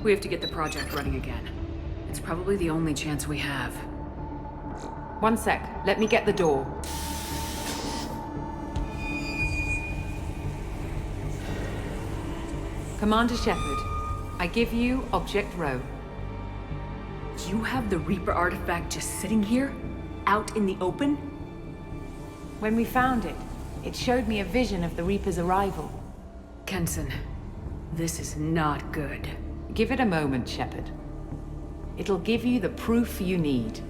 [SPEAKER 4] We have to get the project running again. It's probably the only chance we have.
[SPEAKER 15] One sec. Let me get the door. Commander Shepard, I give you Object Row.
[SPEAKER 4] You have the Reaper artifact just sitting here? Out in the open?
[SPEAKER 15] When we found it, it showed me a vision of the Reaper's arrival.
[SPEAKER 4] Kenson, this is not good.
[SPEAKER 15] Give it a moment, Shepard. It'll give you the proof you need.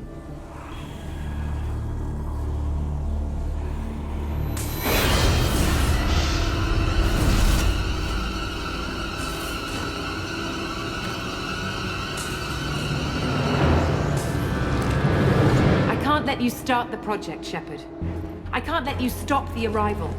[SPEAKER 15] I can't let you start the project, Shepard. I can't let you stop the arrival.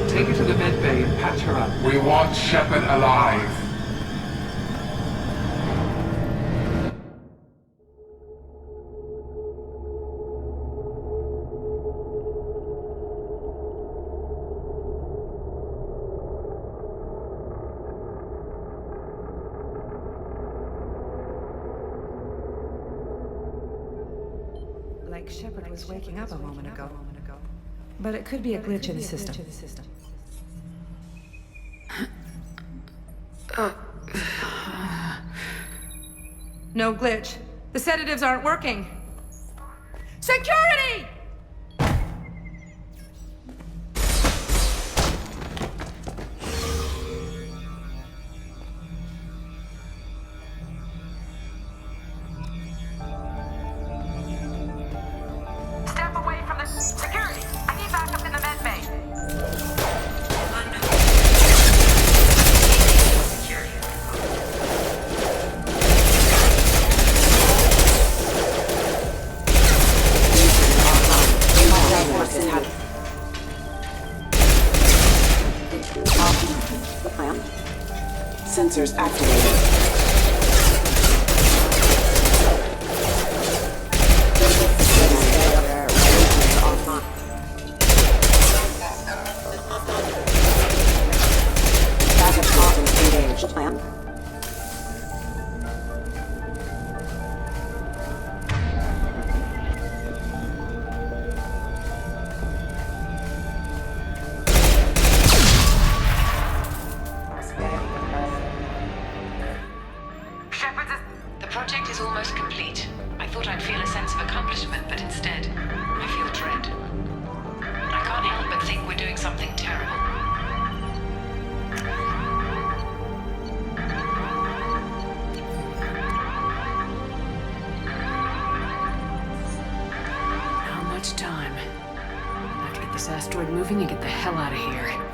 [SPEAKER 16] Take her to the med bay and patch her up. We want Shepard alive.
[SPEAKER 17] like Shepard was waking up a moment ago. But it could be a glitch in the system. No glitch. The sedatives aren't working. Security!
[SPEAKER 18] Step away from the security. I need backup in the med bay.
[SPEAKER 19] Sensors activated. Backup systems engaged. Plan.
[SPEAKER 9] The project is almost complete. I thought I'd feel a sense of accomplishment, but instead, I feel dread. I can't help but think we're doing something terrible.
[SPEAKER 4] Not much time. I have to get this asteroid moving and get the hell out of here.